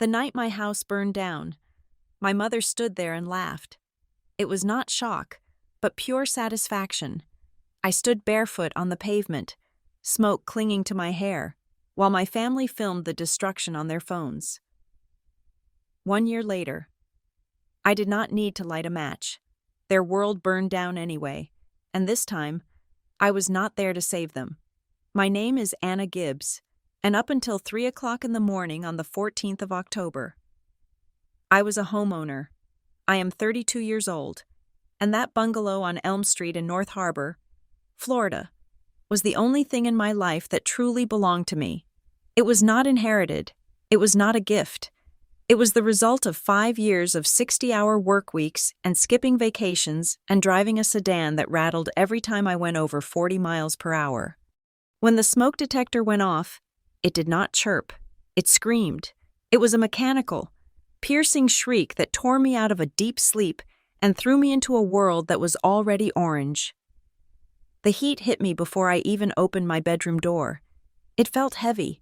The night my house burned down, my mother stood there and laughed. It was not shock, but pure satisfaction. I stood barefoot on the pavement, smoke clinging to my hair, while my family filmed the destruction on their phones. 1 year later, I did not need to light a match. Their world burned down anyway, and this time, I was not there to save them. My name is Anna Gibbs, and up until 3 o'clock in the morning on the 14th of October, I was a homeowner. I am 32 years old, and that bungalow on Elm Street in North Harbor, Florida, was the only thing in my life that truly belonged to me. It was not inherited. It was not a gift. It was the result of 5 years of 60-hour work weeks and skipping vacations and driving a sedan that rattled every time I went over 40 miles per hour. When the smoke detector went off, it did not chirp. It screamed. It was a mechanical, piercing shriek that tore me out of a deep sleep and threw me into a world that was already orange. The heat hit me before I even opened my bedroom door. It felt heavy,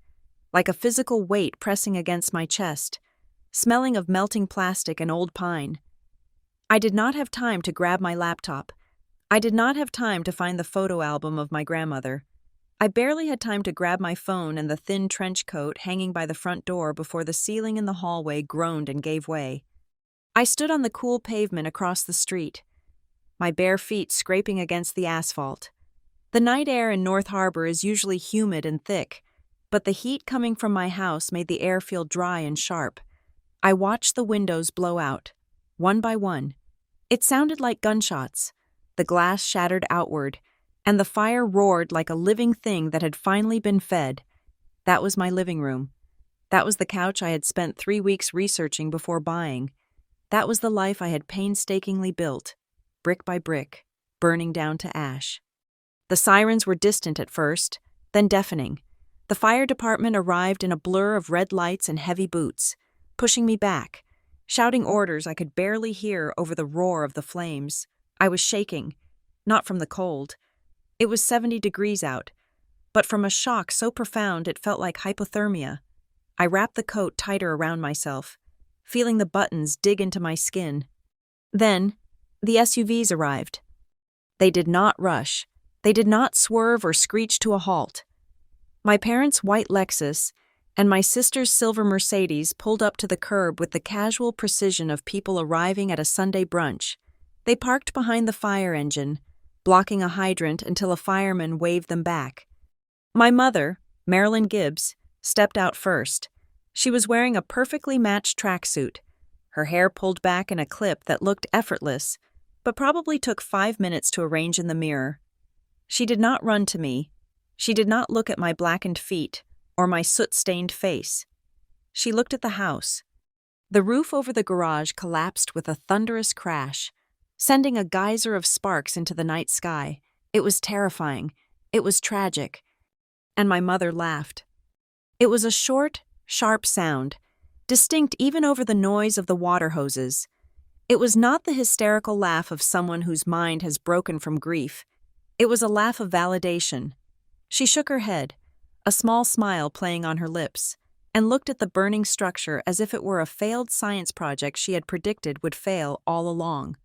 like a physical weight pressing against my chest, smelling of melting plastic and old pine. I did not have time to grab my laptop. I did not have time to find the photo album of my grandmother. I barely had time to grab my phone and the thin trench coat hanging by the front door before the ceiling in the hallway groaned and gave way. I stood on the cool pavement across the street, my bare feet scraping against the asphalt. The night air in North Harbor is usually humid and thick, but the heat coming from my house made the air feel dry and sharp. I watched the windows blow out, one by one. It sounded like gunshots. The glass shattered outward, and the fire roared like a living thing that had finally been fed. That was my living room. That was the couch I had spent 3 weeks researching before buying. That was the life I had painstakingly built, brick by brick, burning down to ash. The sirens were distant at first, then deafening. The fire department arrived in a blur of red lights and heavy boots, pushing me back, shouting orders I could barely hear over the roar of the flames. I was shaking, not from the cold. It was 70 degrees out, but from a shock so profound it felt like hypothermia. I wrapped the coat tighter around myself, feeling the buttons dig into my skin. Then, the SUVs arrived. They did not rush. They did not swerve or screech to a halt. My parents' white Lexus and my sister's silver Mercedes pulled up to the curb with the casual precision of people arriving at a Sunday brunch. They parked behind the fire engine, blocking a hydrant until a fireman waved them back. My mother, Marilyn Gibbs, stepped out first. She was wearing a perfectly matched tracksuit, her hair pulled back in a clip that looked effortless, but probably took 5 minutes to arrange in the mirror. She did not run to me. She did not look at my blackened feet or my soot-stained face. She looked at the house. The roof over the garage collapsed with a thunderous crash, sending a geyser of sparks into the night sky. It was terrifying. It was tragic. And my mother laughed. It was a short, sharp sound, distinct even over the noise of the water hoses. It was not the hysterical laugh of someone whose mind has broken from grief. It was a laugh of validation. She shook her head, a small smile playing on her lips, and looked at the burning structure as if it were a failed science project she had predicted would fail all along.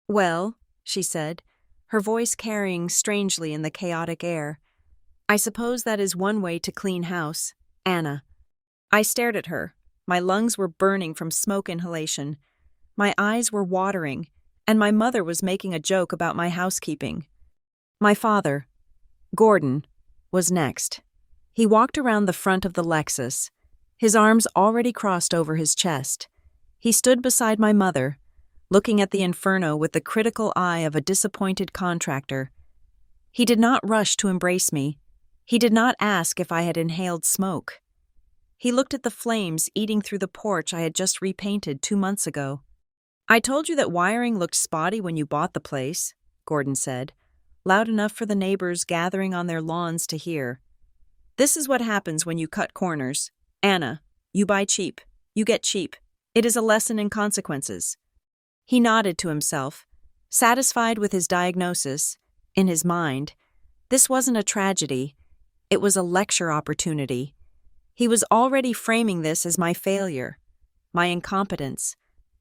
"Well," she said, her voice carrying strangely in the chaotic air, "I suppose that is one way to clean house, Anna." I stared at her. My lungs were burning from smoke inhalation. My eyes were watering, and my mother was making a joke about my housekeeping. My father, Gordon, was next. He walked around the front of the Lexus, his arms already crossed over his chest. He stood beside my mother, looking at the inferno with the critical eye of a disappointed contractor. He did not rush to embrace me. He did not ask if I had inhaled smoke. He looked at the flames eating through the porch I had just repainted 2 months ago. "I told you that wiring looked spotty when you bought the place," Gordon said, loud enough for the neighbors gathering on their lawns to hear. "This is what happens when you cut corners. Anna, you buy cheap. You get cheap. It is a lesson in consequences." He nodded to himself, satisfied with his diagnosis. In his mind, this wasn't a tragedy. It was a lecture opportunity. He was already framing this as my failure. my incompetence,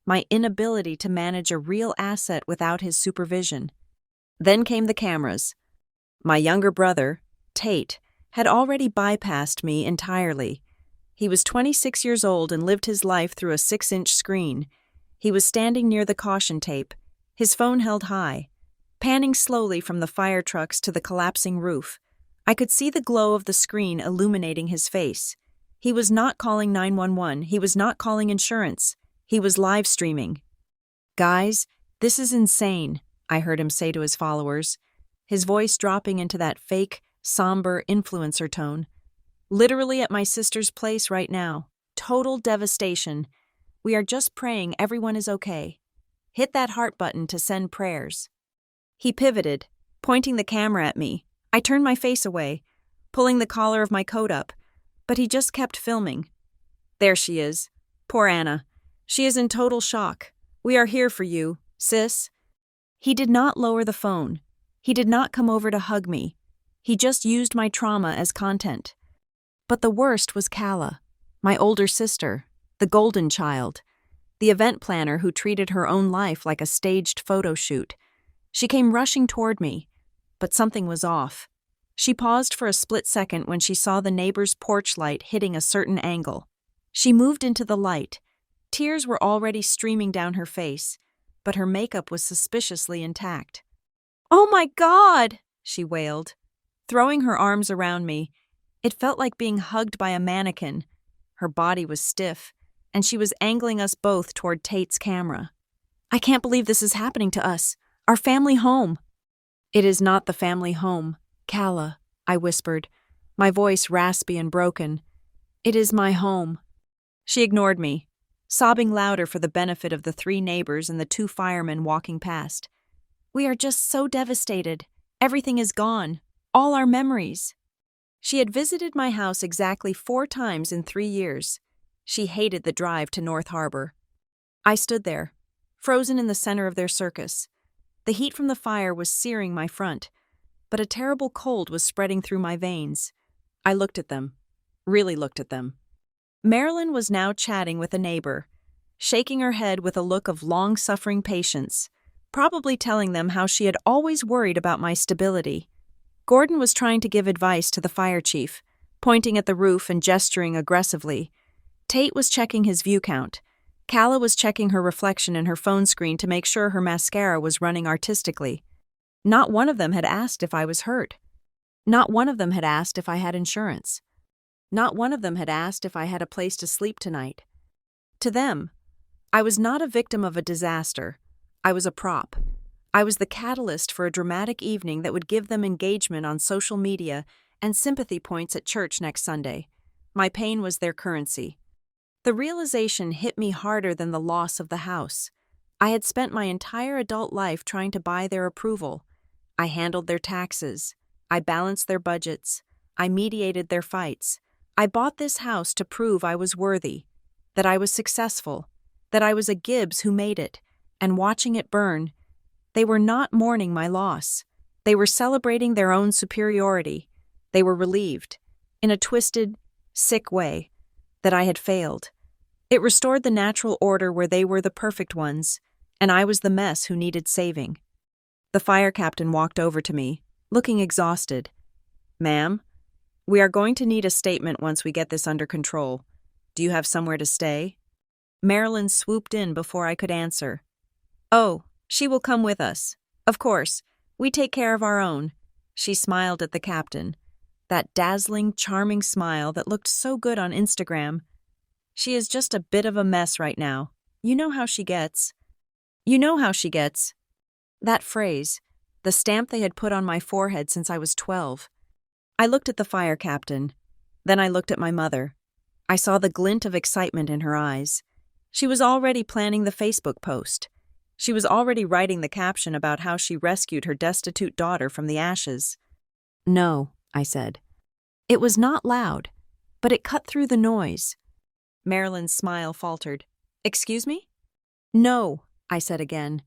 my inability to manage a real asset without his supervision. Then came the cameras. My younger brother, Tate, had already bypassed me entirely. He was 26 years old and lived his life through a 6-inch screen. He was standing near the caution tape, his phone held high, panning slowly from the fire trucks to the collapsing roof. I could see the glow of the screen illuminating his face. He was not calling 911, he was not calling insurance. He was live streaming. "Guys, this is insane," I heard him say to his followers, his voice dropping into that fake, somber influencer tone. "Literally at my sister's place right now. Total devastation. We are just praying everyone is okay. Hit that heart button to send prayers." He pivoted, pointing the camera at me. I turned my face away, pulling the collar of my coat up, but he just kept filming. "There she is. Poor Anna. She is in total shock. We are here for you, sis." He did not lower the phone. He did not come over to hug me. He just used my trauma as content. But the worst was Kala, my older sister, the golden child, the event planner who treated her own life like a staged photo shoot. She came rushing toward me, but something was off. She paused for a split second when she saw the neighbor's porch light hitting a certain angle. She moved into the light. Tears were already streaming down her face, but her makeup was suspiciously intact. "Oh my God!" she wailed, throwing her arms around me. It felt like being hugged by a mannequin. Her body was stiff, and she was angling us both toward Tate's camera. "I can't believe this is happening to us. Our family home." "It is not the family home, Kala," I whispered, my voice raspy and broken. "It is my home." She ignored me, sobbing louder for the benefit of the 3 neighbors and the 2 firemen walking past. "We are just so devastated. Everything is gone. All our memories." She had visited my house exactly 4 times in 3 years. She hated the drive to North Harbor. I stood there, frozen in the center of their circus. The heat from the fire was searing my front, but a terrible cold was spreading through my veins. I looked at them, really looked at them. Marilyn was now chatting with a neighbor, shaking her head with a look of long-suffering patience, probably telling them how she had always worried about my stability. Gordon was trying to give advice to the fire chief, pointing at the roof and gesturing aggressively. Tate was checking his view count. Kala was checking her reflection in her phone screen to make sure her mascara was running artistically. Not one of them had asked if I was hurt. Not one of them had asked if I had insurance. Not one of them had asked if I had a place to sleep tonight. To them, I was not a victim of a disaster. I was a prop. I was the catalyst for a dramatic evening that would give them engagement on social media and sympathy points at church next Sunday. My pain was their currency. The realization hit me harder than the loss of the house. I had spent my entire adult life trying to buy their approval. I handled their taxes. I balanced their budgets. I mediated their fights. I bought this house to prove I was worthy, that I was successful, that I was a Gibbs who made it, and watching it burn, they were not mourning my loss. They were celebrating their own superiority. They were relieved, in a twisted, sick way, that I had failed. It restored the natural order where they were the perfect ones, and I was the mess who needed saving. The fire captain walked over to me, looking exhausted. "Ma'am, we are going to need a statement once we get this under control. Do you have somewhere to stay?" Marilyn swooped in before I could answer. "Oh, she will come with us. Of course, we take care of our own." She smiled at the captain, that dazzling, charming smile that looked so good on Instagram. "She is just a bit of a mess right now. You know how she gets." You know how she gets. That phrase, the stamp they had put on my forehead since I was 12. I looked at the fire captain. Then I looked at my mother. I saw the glint of excitement in her eyes. She was already planning the Facebook post. She was already writing the caption about how she rescued her destitute daughter from the ashes. "No," I said. It was not loud, but it cut through the noise. Marilyn's smile faltered. "Excuse me?" "No," I said again,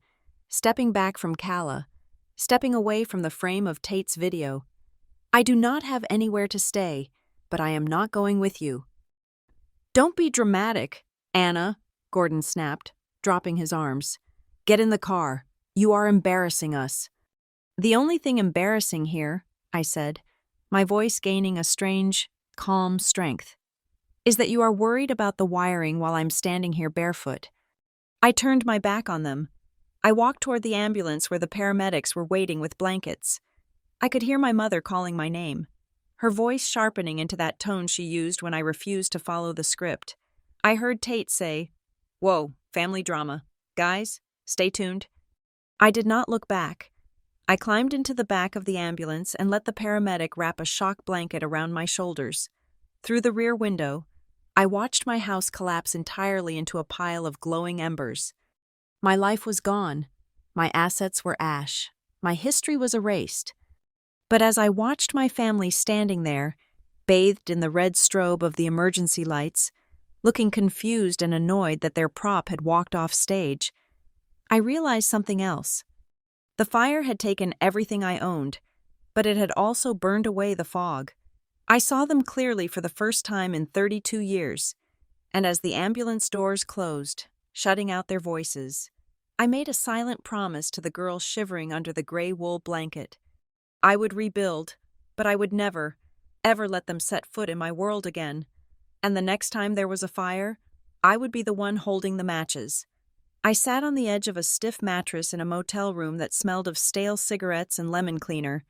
stepping back from Kala, stepping away from the frame of Tate's video. "I do not have anywhere to stay, but I am not going with you." "Don't be dramatic, Anna," Gordon snapped, dropping his arms. "Get in the car. You are embarrassing us." "The only thing embarrassing here," I said, my voice gaining a strange, calm strength, "is that you are worried about the wiring while I'm standing here barefoot." I turned my back on them. I walked toward the ambulance where the paramedics were waiting with blankets. I could hear my mother calling my name, her voice sharpening into that tone she used when I refused to follow the script. I heard Tate say, "Whoa, family drama. Guys, stay tuned." I did not look back. I climbed into the back of the ambulance and let the paramedic wrap a shock blanket around my shoulders. Through the rear window, I watched my house collapse entirely into a pile of glowing embers. My life was gone. My assets were ash. My history was erased. But as I watched my family standing there, bathed in the red strobe of the emergency lights, looking confused and annoyed that their prop had walked off stage, I realized something else. The fire had taken everything I owned, but it had also burned away the fog. I saw them clearly for the first time in 32 years, and as the ambulance doors closed, shutting out their voices, I made a silent promise to the girl shivering under the gray wool blanket. I would rebuild, but I would never, ever let them set foot in my world again. And the next time there was a fire, I would be the one holding the matches. I sat on the edge of a stiff mattress in a motel room that smelled of stale cigarettes and lemon cleaner,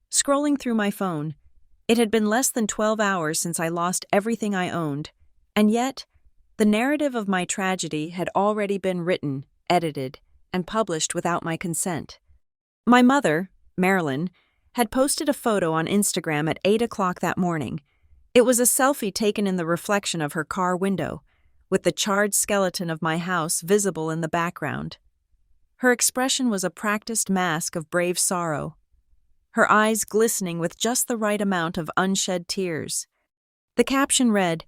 scrolling through my phone. It had been less than 12 hours since I lost everything I owned, and yet, the narrative of my tragedy had already been written, edited, and published without my consent. My mother, Marilyn, had posted a photo on Instagram at 8 o'clock that morning. It was a selfie taken in the reflection of her car window, with the charred skeleton of my house visible in the background. Her expression was a practiced mask of brave sorrow, her eyes glistening with just the right amount of unshed tears. The caption read,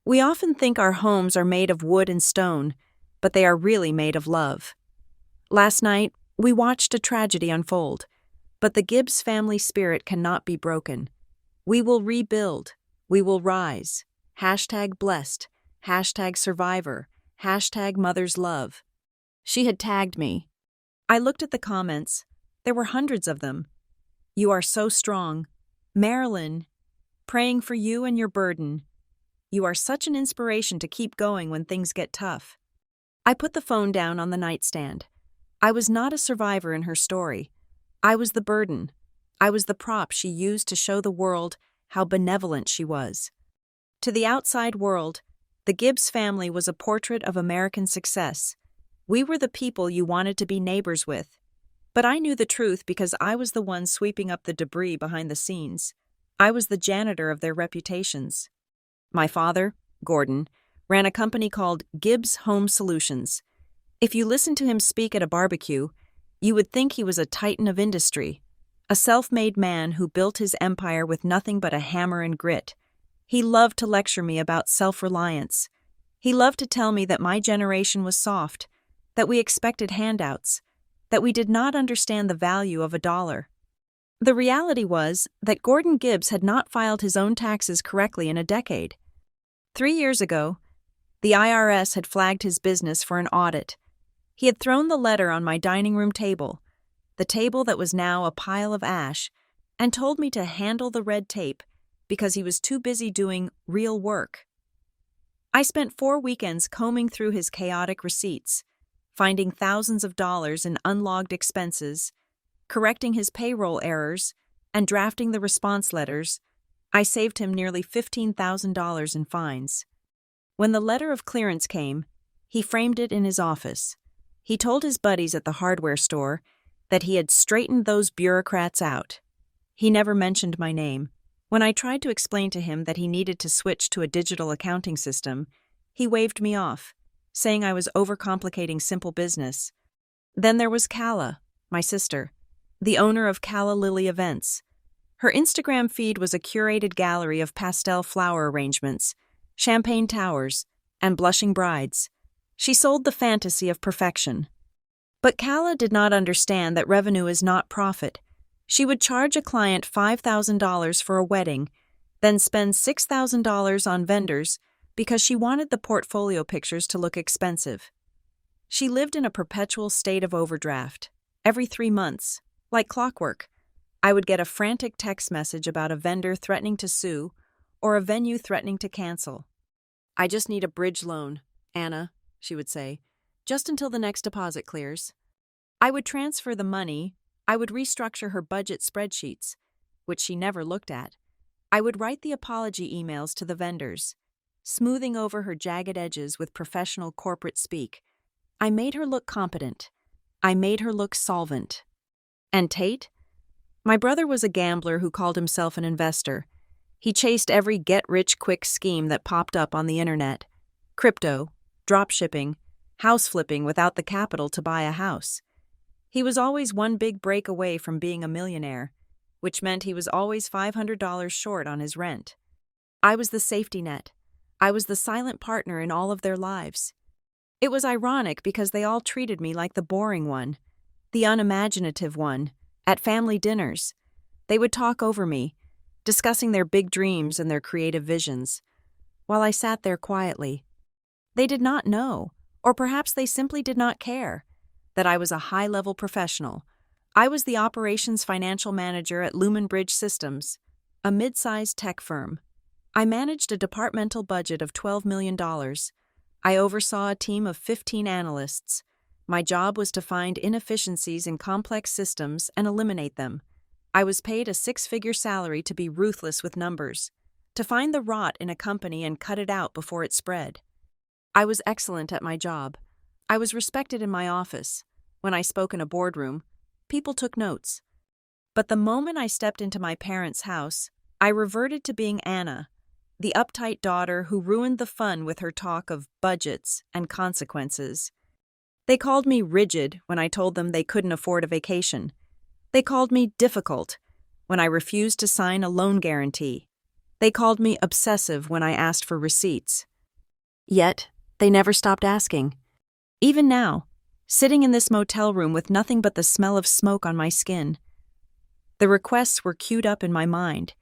"We often think our homes are made of wood and stone, but they are really made of love. Last night, we watched a tragedy unfold, but the Gibbs family spirit cannot be broken. We will rebuild. We will rise. #blessed. #survivor. #mother's love." She had tagged me. I looked at the comments. There were hundreds of them. "You are so strong. Marilyn, praying for you and your burden. You are such an inspiration to keep going when things get tough." I put the phone down on the nightstand. I was not a survivor in her story. I was the burden. I was the prop she used to show the world how benevolent she was. To the outside world, the Gibbs family was a portrait of American success. We were the people you wanted to be neighbors with. But I knew the truth because I was the one sweeping up the debris behind the scenes. I was the janitor of their reputations. My father, Gordon, ran a company called Gibbs Home Solutions. If you listened to him speak at a barbecue, you would think he was a titan of industry, a self-made man who built his empire with nothing but a hammer and grit. He loved to lecture me about self-reliance. He loved to tell me that my generation was soft, that we expected handouts, that we did not understand the value of a dollar. The reality was that Gordon Gibbs had not filed his own taxes correctly in a decade. 3 years ago, the IRS had flagged his business for an audit. He had thrown the letter on my dining room table, the table that was now a pile of ash, and told me to handle the red tape because he was too busy doing real work. I spent 4 weekends combing through his chaotic receipts, finding thousands of dollars in unlogged expenses, correcting his payroll errors, and drafting the response letters. I saved him nearly $15,000 in fines. When the letter of clearance came, he framed it in his office. He told his buddies at the hardware store that he had straightened those bureaucrats out. He never mentioned my name. When I tried to explain to him that he needed to switch to a digital accounting system, he waved me off, saying I was overcomplicating simple business. Then there was Kala, my sister, the owner of Kala Lily Events. Her Instagram feed was a curated gallery of pastel flower arrangements, champagne towers, and blushing brides. She sold the fantasy of perfection. But Kala did not understand that revenue is not profit. She would charge a client $5,000 for a wedding, then spend $6,000 on vendors because she wanted the portfolio pictures to look expensive. She lived in a perpetual state of overdraft. Every 3 months, like clockwork, I would get a frantic text message about a vendor threatening to sue or a venue threatening to cancel. "I just need a bridge loan, Anna," she would say, "just until the next deposit clears." I would transfer the money. I would restructure her budget spreadsheets, which she never looked at. I would write the apology emails to the vendors, smoothing over her jagged edges with professional corporate speak. I made her look competent. I made her look solvent. And Tate? My brother was a gambler who called himself an investor. He chased every get-rich-quick scheme that popped up on the internet. Crypto, drop-shipping, house flipping without the capital to buy a house. He was always one big break away from being a millionaire, which meant he was always $500 short on his rent. I was the safety net. I was the silent partner in all of their lives. It was ironic because they all treated me like the boring one, the unimaginative one, at family dinners. They would talk over me, discussing their big dreams and their creative visions, while I sat there quietly. They did not know, or perhaps they simply did not care, that I was a high-level professional. I was the operations financial manager at Lumen Bridge Systems, a mid-sized tech firm. I managed a departmental budget of $12 million. I oversaw a team of 15 analysts. My job was to find inefficiencies in complex systems and eliminate them. I was paid a 6-figure salary to be ruthless with numbers, to find the rot in a company and cut it out before it spread. I was excellent at my job. I was respected in my office. When I spoke in a boardroom, people took notes. But the moment I stepped into my parents' house, I reverted to being Anna, the uptight daughter who ruined the fun with her talk of budgets and consequences. They called me rigid when I told them they couldn't afford a vacation. They called me difficult when I refused to sign a loan guarantee. They called me obsessive when I asked for receipts. Yet, they never stopped asking. Even now, sitting in this motel room with nothing but the smell of smoke on my skin, the requests were queued up in my mind.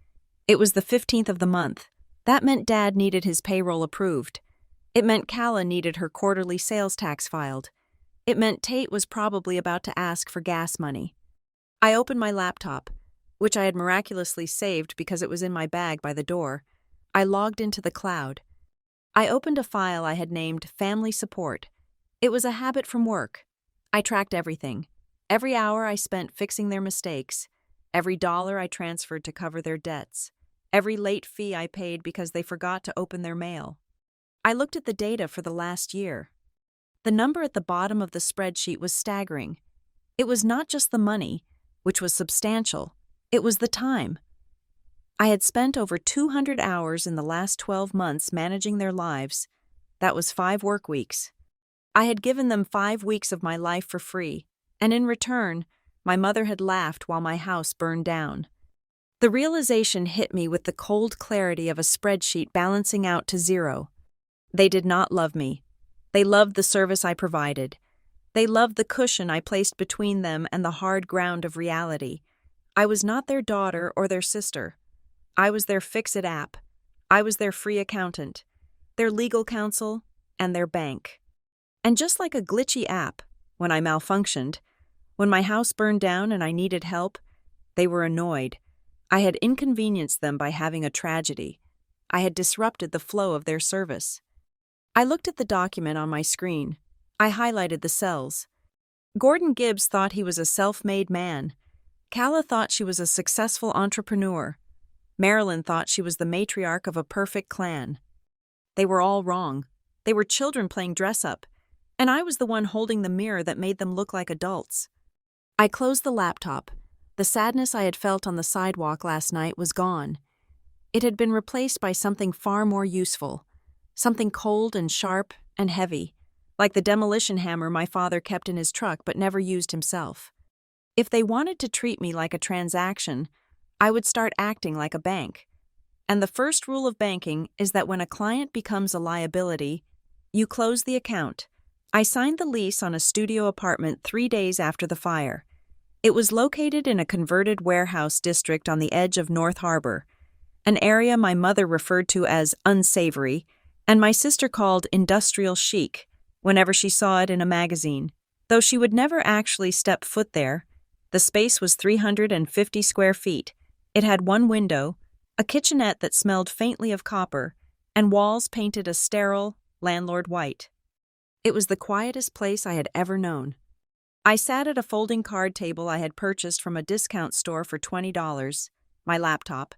It was the 15th of the month. That meant Dad needed his payroll approved. It meant Calla needed her quarterly sales tax filed. It meant Tate was probably about to ask for gas money. I opened my laptop, which I had miraculously saved because it was in my bag by the door. I logged into the cloud. I opened a file I had named Family Support. It was a habit from work. I tracked everything. Every hour I spent fixing their mistakes. Every dollar I transferred to cover their debts. Every late fee I paid because they forgot to open their mail. I looked at the data for the last year. The number at the bottom of the spreadsheet was staggering. It was not just the money, which was substantial. It was the time. I had spent over 200 hours in the last 12 months managing their lives. That was 5 work weeks. I had given them 5 weeks of my life for free, and in return, my mother had laughed while my house burned down. The realization hit me with the cold clarity of a spreadsheet balancing out to 0. They did not love me. They loved the service I provided. They loved the cushion I placed between them and the hard ground of reality. I was not their daughter or their sister. I was their fix-it app. I was their free accountant, their legal counsel, and their bank. And just like a glitchy app, when I malfunctioned, when my house burned down and I needed help, they were annoyed. I had inconvenienced them by having a tragedy. I had disrupted the flow of their service. I looked at the document on my screen. I highlighted the cells. Gordon Gibbs thought he was a self-made man. Calla thought she was a successful entrepreneur. Marilyn thought she was the matriarch of a perfect clan. They were all wrong. They were children playing dress-up, and I was the one holding the mirror that made them look like adults. I closed the laptop. The sadness I had felt on the sidewalk last night was gone. It had been replaced by something far more useful, something cold and sharp and heavy, like the demolition hammer my father kept in his truck but never used himself. If they wanted to treat me like a transaction, I would start acting like a bank. And the first rule of banking is that when a client becomes a liability, you close the account. I signed the lease on a studio apartment 3 days after the fire. It was located in a converted warehouse district on the edge of North Harbor, an area my mother referred to as unsavory and my sister called industrial chic whenever she saw it in a magazine. Though she would never actually step foot there, the space was 350 square feet. It had one window, a kitchenette that smelled faintly of copper, and walls painted a sterile, landlord white. It was the quietest place I had ever known. I sat at a folding card table I had purchased from a discount store for $20, my laptop,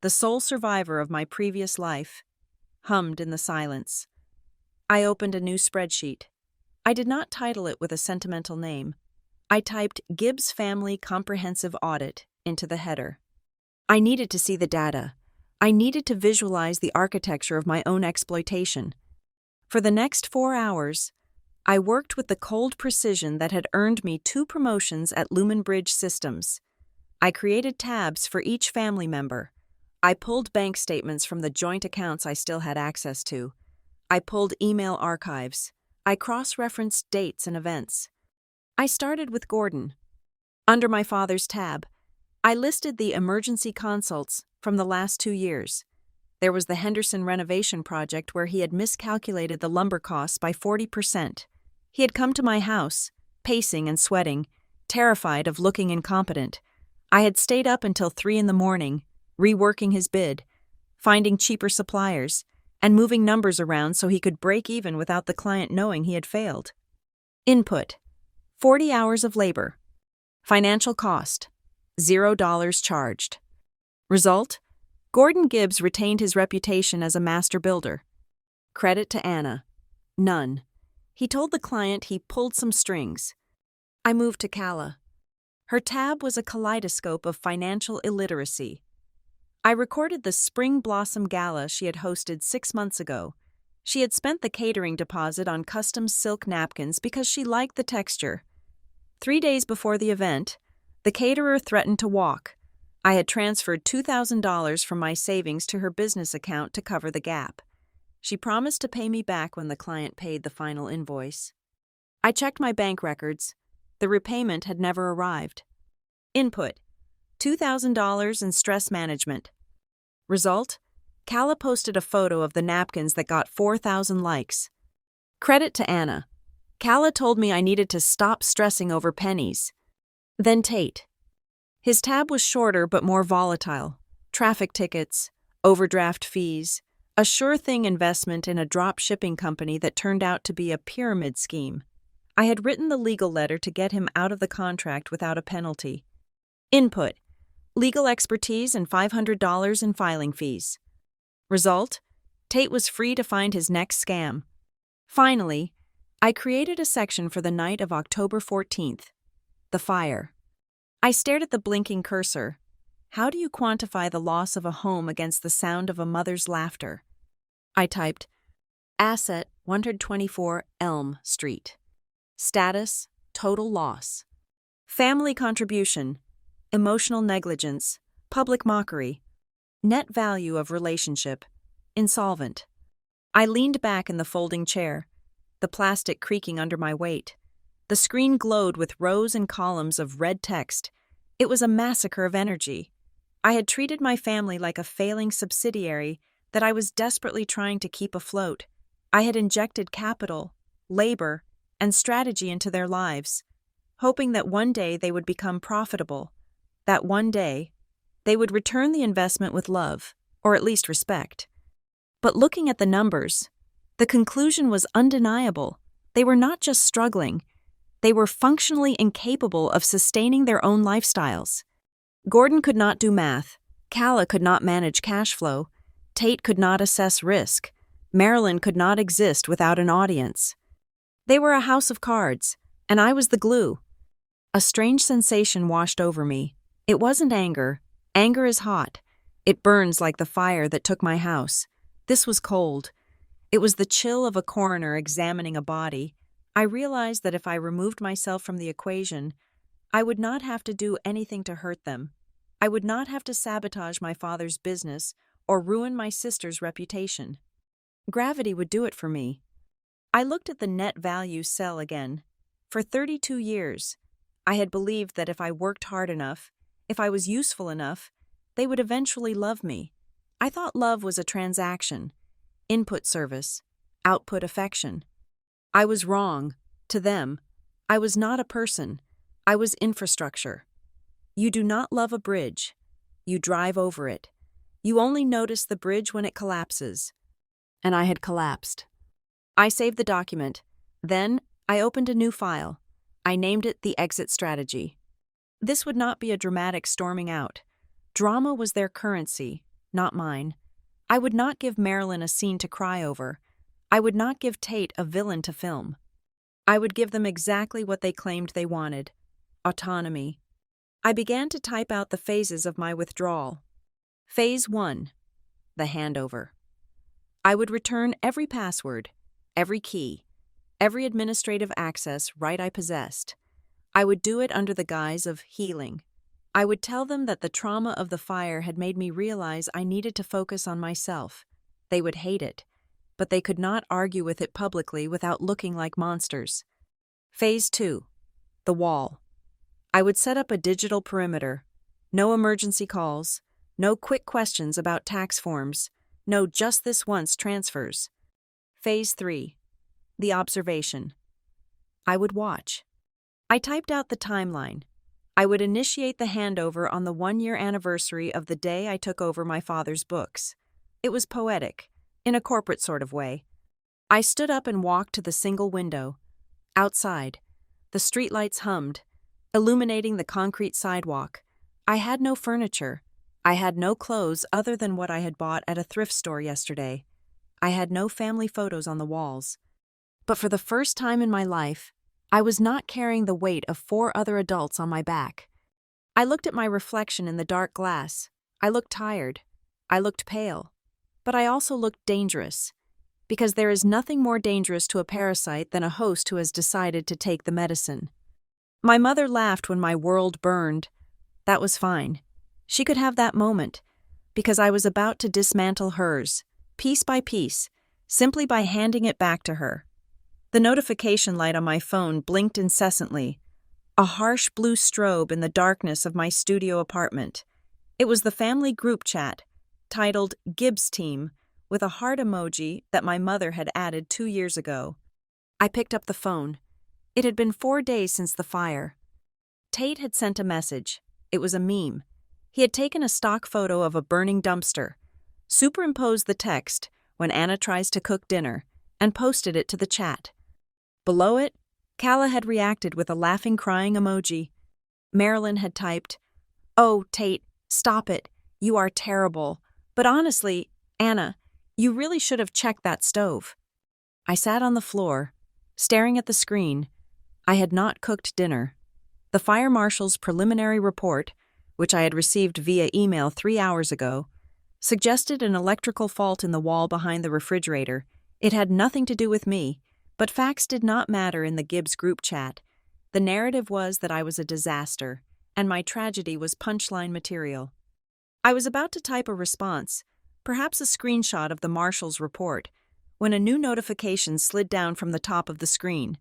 the sole survivor of my previous life, hummed in the silence. I opened a new spreadsheet. I did not title it with a sentimental name. I typed Gibbs Family Comprehensive Audit into the header. I needed to see the data. I needed to visualize the architecture of my own exploitation. For the next 4 hours, I worked with the cold precision that had earned me 2 promotions at Lumen Bridge Systems. I created tabs for each family member. I pulled bank statements from the joint accounts I still had access to. I pulled email archives. I cross-referenced dates and events. I started with Gordon. Under my father's tab, I listed the emergency consults from the last 2 years. There was the Henderson renovation project where he had miscalculated the lumber costs by 40%. He had come to my house, pacing and sweating, terrified of looking incompetent. I had stayed up until 3 a.m, reworking his bid, finding cheaper suppliers, and moving numbers around so he could break even without the client knowing he had failed. Input: 40 hours of labor. Financial cost: $0 charged. Result: Gordon Gibbs retained his reputation as a master builder. Credit to Anna: none. He told the client he pulled some strings. I moved to Kala. Her tab was a kaleidoscope of financial illiteracy. I recorded the Spring Blossom Gala she had hosted 6 months ago. She had spent the catering deposit on custom silk napkins because she liked the texture. 3 days before the event, the caterer threatened to walk. I had transferred $2,000 from my savings to her business account to cover the gap. She promised to pay me back when the client paid the final invoice. I checked my bank records. The repayment had never arrived. Input: $2,000 in stress management. Result: Kala posted a photo of the napkins that got 4,000 likes. Credit to Anna. Kala told me I needed to stop stressing over pennies. Then Tate. His tab was shorter but more volatile. Traffic tickets, overdraft fees, a sure-thing investment in a drop shipping company that turned out to be a pyramid scheme. I had written the legal letter to get him out of the contract without a penalty. Input: legal expertise and $500 in filing fees. Result: Tate was free to find his next scam. Finally, I created a section for the night of October 14th. The fire. I stared at the blinking cursor. How do you quantify the loss of a home against the sound of a mother's laughter? I typed, Asset 124 Elm Street. Status: total loss. Family contribution: emotional negligence, public mockery. Net value of relationship: insolvent. I leaned back in the folding chair, the plastic creaking under my weight. The screen glowed with rows and columns of red text. It was a massacre of energy. I had treated my family like a failing subsidiary that I was desperately trying to keep afloat. I had injected capital, labor, and strategy into their lives, hoping that one day they would become profitable, that one day they would return the investment with love, or at least respect. But looking at the numbers, the conclusion was undeniable. They were not just struggling, they were functionally incapable of sustaining their own lifestyles. Gordon could not do math, Kala could not manage cash flow, Tate could not assess risk, Marilyn could not exist without an audience. They were a house of cards, and I was the glue. A strange sensation washed over me. It wasn't anger. Anger is hot. It burns like the fire that took my house. This was cold. It was the chill of a coroner examining a body. I realized that if I removed myself from the equation, I would not have to do anything to hurt them. I would not have to sabotage my father's business or ruin my sister's reputation. Gravity would do it for me. I looked at the net value cell again. For 32 years, I had believed that if I worked hard enough, if I was useful enough, they would eventually love me. I thought love was a transaction. input service, output affection. I was wrong. To them, I was not a person. I was infrastructure. You do not love a bridge. You drive over it. You only notice the bridge when it collapses. And I had collapsed. I saved the document. Then, I opened a new file. I named it the exit strategy. This would not be a dramatic storming out. Drama was their currency, not mine. I would not give Marilyn a scene to cry over. I would not give Tate a villain to film. I would give them exactly what they claimed they wanted: autonomy. I began to type out the phases of my withdrawal. Phase 1, the handover. I would return every password, every key, every administrative access right I possessed. I would do it under the guise of healing. I would tell them that the trauma of the fire had made me realize I needed to focus on myself. They would hate it, but they could not argue with it publicly without looking like monsters. Phase 2, the wall. I would set up a digital perimeter. No emergency calls, no quick questions about tax forms, no just this once transfers. Phase 3, the observation. I would watch. I typed out the timeline. I would initiate the handover on the 1-year anniversary of the day I took over my father's books. It was poetic, in a corporate sort of way. I stood up and walked to the single window. Outside, the streetlights hummed, illuminating the concrete sidewalk. I had no furniture. I had no clothes other than what I had bought at a thrift store yesterday. I had no family photos on the walls. But for the first time in my life, I was not carrying the weight of 4 other adults on my back. I looked at my reflection in the dark glass. I looked tired. I looked pale. But I also looked dangerous, because there is nothing more dangerous to a parasite than a host who has decided to take the medicine. My mother laughed when my world burned. That was fine. She could have that moment, because I was about to dismantle hers, piece by piece, simply by handing it back to her. The notification light on my phone blinked incessantly, a harsh blue strobe in the darkness of my studio apartment. It was the family group chat, titled Gibbs Team, with a heart emoji that my mother had added 2 years ago. I picked up the phone. It had been 4 days since the fire. Tate had sent a message. It was a meme. He had taken a stock photo of a burning dumpster, superimposed the text, "When Anna tries to cook dinner," and posted it to the chat. Below it, Calla had reacted with a laughing, crying emoji. Marilyn had typed, "Oh, Tate, stop it. You are terrible. But honestly, Anna, you really should have checked that stove." I sat on the floor, staring at the screen. I had not cooked dinner. The fire marshal's preliminary report, which I had received via email 3 hours ago, suggested an electrical fault in the wall behind the refrigerator. It had nothing to do with me, but facts did not matter in the Gibbs group chat. The narrative was that I was a disaster, and my tragedy was punchline material. I was about to type a response, perhaps a screenshot of the marshal's report, when a new notification slid down from the top of the screen.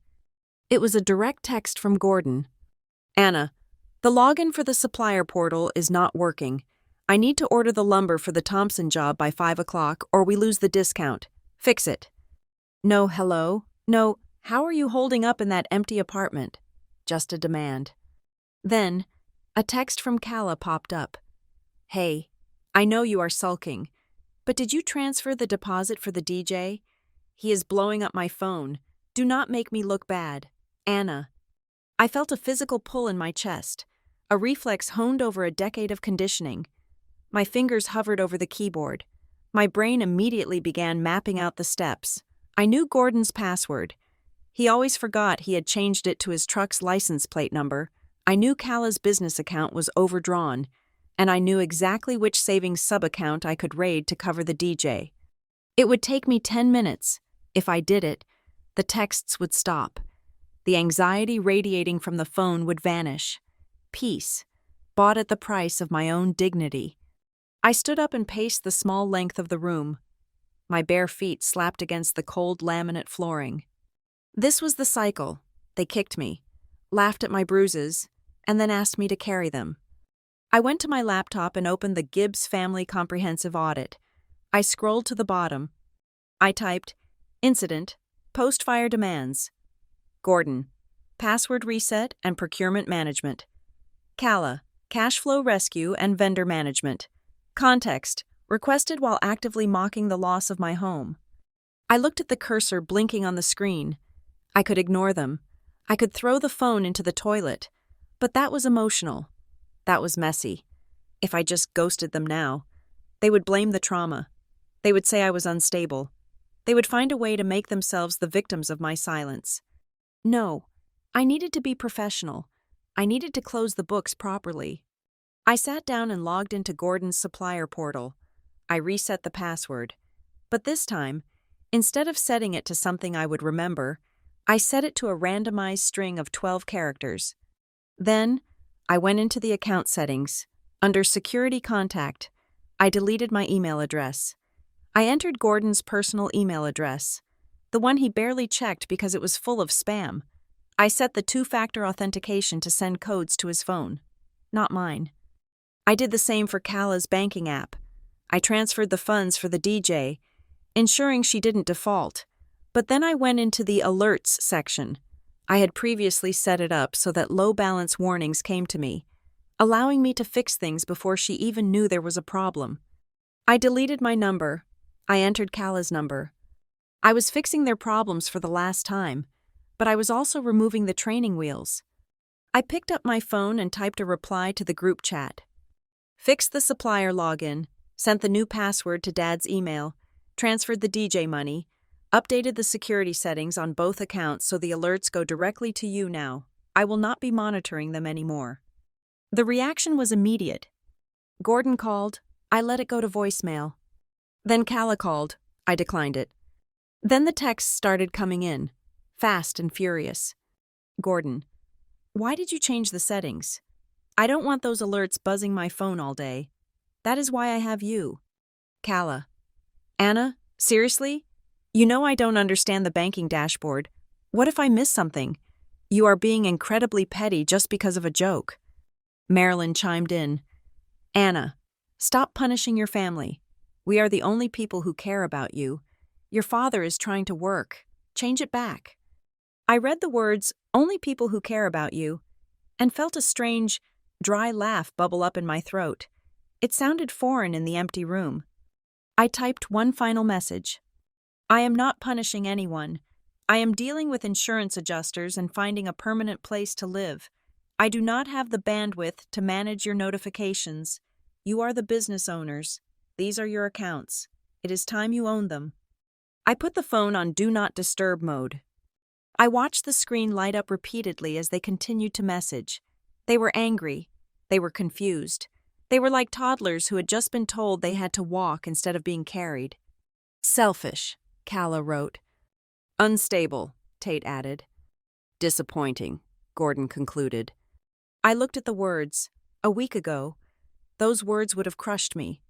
It was a direct text from Gordon. "Anna, the login for the supplier portal is not working. I need to order the lumber for the Thompson job by 5 o'clock or we lose the discount. Fix it." No hello, no how are you holding up in that empty apartment? Just a demand. Then, a text from Calla popped up. "Hey, I know you are sulking, but did you transfer the deposit for the DJ? He is blowing up my phone. Do not make me look bad. Anna." I felt a physical pull in my chest, a reflex honed over a decade of conditioning. My fingers hovered over the keyboard. My brain immediately began mapping out the steps. I knew Gordon's password. He always forgot he had changed it to his truck's license plate number. I knew Calla's business account was overdrawn, and I knew exactly which savings sub-account I could raid to cover the DJ. It would take me 10 minutes. If I did it, the texts would stop. The anxiety radiating from the phone would vanish. Peace, bought at the price of my own dignity. I stood up and paced the small length of the room. My bare feet slapped against the cold laminate flooring. This was the cycle. They kicked me, laughed at my bruises, and then asked me to carry them. I went to my laptop and opened the Gibbs Family Comprehensive Audit. I scrolled to the bottom. I typed, Incident, Post-fire demands. Gordon, Password reset and procurement management. Kala, Cash flow rescue and vendor management. Context, requested while actively mocking the loss of my home. I looked at the cursor blinking on the screen. I could ignore them. I could throw the phone into the toilet. But that was emotional. That was messy. If I just ghosted them now, they would blame the trauma. They would say I was unstable. They would find a way to make themselves the victims of my silence. No, I needed to be professional. I needed to close the books properly. I sat down and logged into Gordon's supplier portal. I reset the password. But this time, instead of setting it to something I would remember, I set it to a randomized string of 12 characters. Then, I went into the account settings. Under Security Contact, I deleted my email address. I entered Gordon's personal email address, the one he barely checked because it was full of spam. I set the two-factor authentication to send codes to his phone, not mine. I did the same for Kala's banking app. I transferred the funds for the DJ, ensuring she didn't default. But then I went into the Alerts section. I had previously set it up so that low-balance warnings came to me, allowing me to fix things before she even knew there was a problem. I deleted my number. I entered Kala's number. I was fixing their problems for the last time, but I was also removing the training wheels. I picked up my phone and typed a reply to the group chat. Fixed the supplier login, sent the new password to Dad's email, transferred the DJ money, updated the security settings on both accounts so the alerts go directly to you now. I will not be monitoring them anymore. The reaction was immediate. Gordon called. I let it go to voicemail. Then Kala called. I declined it. Then the texts started coming in, fast and furious. Gordon, why did you change the settings? I don't want those alerts buzzing my phone all day. That is why I have you. Kala, Anna, seriously? You know I don't understand the banking dashboard. What if I miss something? You are being incredibly petty just because of a joke. Marilyn chimed in. Anna, stop punishing your family. We are the only people who care about you. Your father is trying to work. Change it back. I read the words, only people who care about you, and felt a strange, dry laugh bubble up in my throat. It sounded foreign in the empty room. I typed one final message. I am not punishing anyone. I am dealing with insurance adjusters and finding a permanent place to live. I do not have the bandwidth to manage your notifications. You are the business owners. These are your accounts. It is time you own them. I put the phone on Do Not Disturb mode. I watched the screen light up repeatedly as they continued to message. They were angry. They were confused. They were like toddlers who had just been told they had to walk instead of being carried. Selfish, Kala wrote. Unstable, Tate added. Disappointing, Gordon concluded. I looked at the words. A week ago, those words would have crushed me.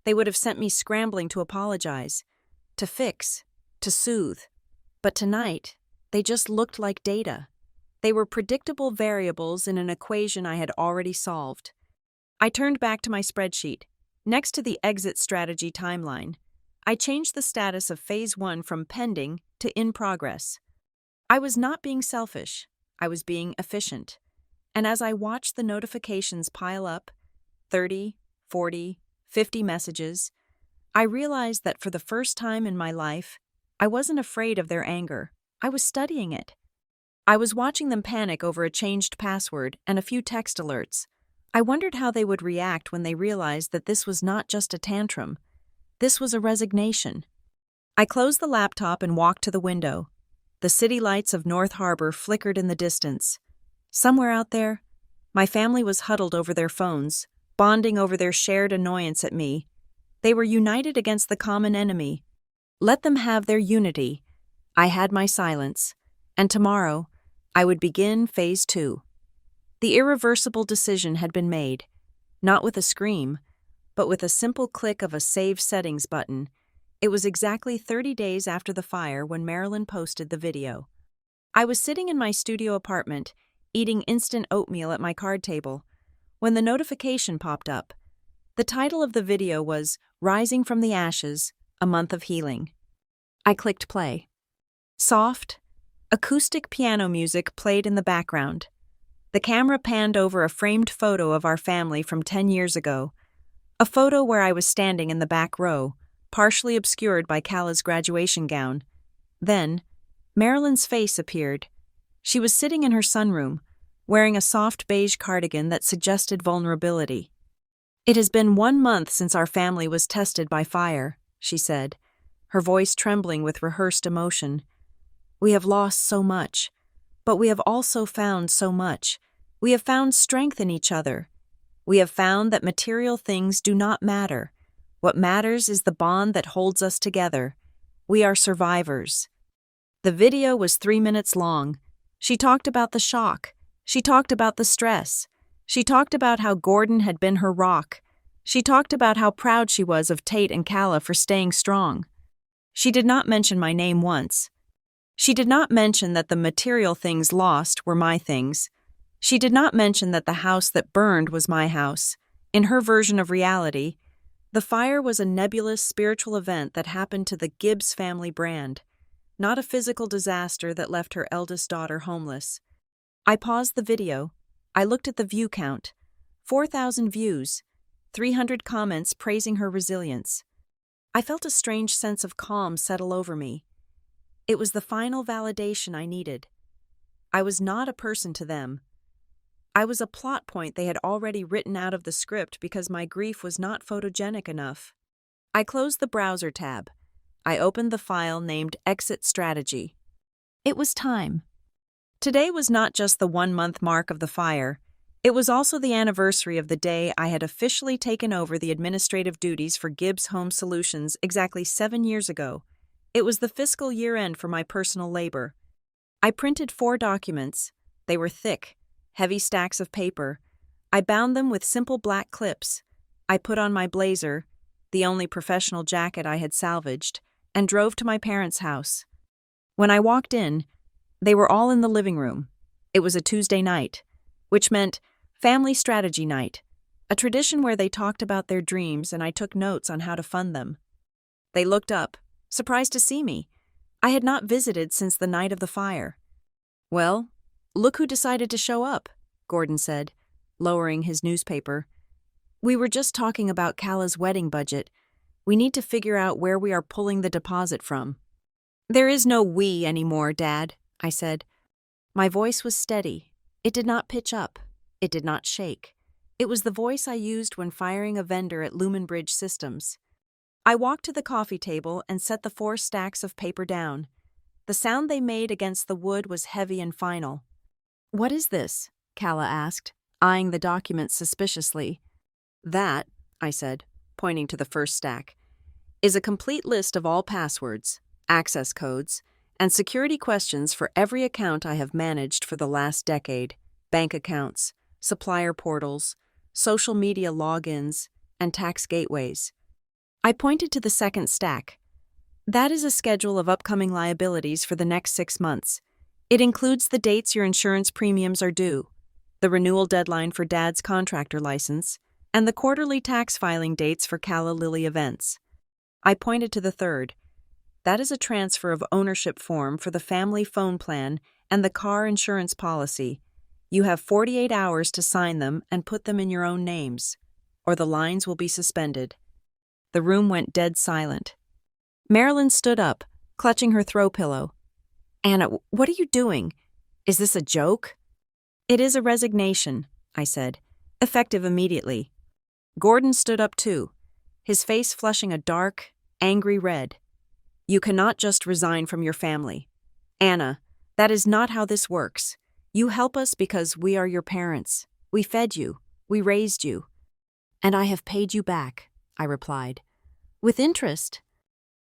They would have sent me scrambling to apologize, to fix, to soothe. But tonight, they just looked like data. They were predictable variables in an equation I had already solved. I turned back to my spreadsheet. Next to the exit strategy timeline, I changed the status of Phase 1 from pending to in progress. I was not being selfish. I was being efficient. And as I watched the notifications pile up, 30, 40, 50 messages, I realized that for the first time in my life, I wasn't afraid of their anger. I was studying it. I was watching them panic over a changed password and a few text alerts. I wondered how they would react when they realized that this was not just a tantrum. This was a resignation. I closed the laptop and walked to the window. The city lights of North Harbor flickered in the distance. Somewhere out there, my family was huddled over their phones, bonding over their shared annoyance at me. They were united against the common enemy. Let them have their unity. I had my silence, and tomorrow, I would begin Phase 2. The irreversible decision had been made, not with a scream, but with a simple click of a Save Settings button. It was exactly 30 days after the fire when Marilyn posted the video. I was sitting in my studio apartment, eating instant oatmeal at my card table, when the notification popped up. The title of the video was Rising from the Ashes, A Month of Healing. I clicked play. Soft, acoustic piano music played in the background. The camera panned over a framed photo of our family from 10 years ago, a photo where I was standing in the back row, partially obscured by Cala's graduation gown. Then, Marilyn's face appeared. She was sitting in her sunroom, wearing a soft beige cardigan that suggested vulnerability. "It has been 1 month since our family was tested by fire," she said, her voice trembling with rehearsed emotion. "We have lost so much, but we have also found so much. We have found strength in each other. We have found that material things do not matter. What matters is the bond that holds us together. We are survivors." The video was 3 minutes long. She talked about the shock. She talked about the stress. She talked about how Gordon had been her rock. She talked about how proud she was of Tate and Cala for staying strong. She did not mention my name once. She did not mention that the material things lost were my things. She did not mention that the house that burned was my house. In her version of reality, the fire was a nebulous spiritual event that happened to the Gibbs family brand, not a physical disaster that left her eldest daughter homeless. I paused the video. I looked at the view count. 4,000 views, 300 comments praising her resilience. I felt a strange sense of calm settle over me. It was the final validation I needed. I was not a person to them. I was a plot point they had already written out of the script because my grief was not photogenic enough. I closed the browser tab. I opened the file named Exit Strategy. It was time. Today was not just the 1-month mark of the fire. It was also the anniversary of the day I had officially taken over the administrative duties for Gibbs Home Solutions exactly 7 years ago. It was the fiscal year-end for my personal labor. I printed 4 documents. They were thick, heavy stacks of paper. I bound them with simple black clips. I put on my blazer, the only professional jacket I had salvaged, and drove to my parents' house. When I walked in, they were all in the living room. It was a Tuesday night, which meant family strategy night, a tradition where they talked about their dreams and I took notes on how to fund them. They looked up, surprised to see me. I had not visited since the night of the fire. "Well, look who decided to show up," Gordon said, lowering his newspaper. "We were just talking about Cala's wedding budget. We need to figure out where we are pulling the deposit from." "There is no we anymore, Dad," I said. My voice was steady. It did not pitch up. It did not shake. It was the voice I used when firing a vendor at Lumen Bridge Systems. I walked to the coffee table and set the 4 stacks of paper down. The sound they made against the wood was heavy and final. "What is this?" Cala asked, eyeing the document suspiciously. "That," I said, pointing to the first stack, "is a complete list of all passwords, access codes, and security questions for every account I have managed for the last decade: bank accounts, supplier portals, social media logins, and tax gateways." I pointed to the second stack. "That is a schedule of upcoming liabilities for the next 6 months. It includes the dates your insurance premiums are due, the renewal deadline for Dad's contractor license, and the quarterly tax filing dates for Cala Lily events." I pointed to the third. "That is a transfer of ownership form for the family phone plan and the car insurance policy. You have 48 hours to sign them and put them in your own names, or the lines will be suspended." The room went dead silent. Marilyn stood up, clutching her throw pillow. "Anna, what are you doing? Is this a joke?" "It is a resignation," I said, effective immediately. Gordon stood up too, his face flushing a dark, angry red. "You cannot just resign from your family. Anna, that is not how this works. You help us because we are your parents. We fed you. We raised you." "And I have paid you back," I replied. "With interest."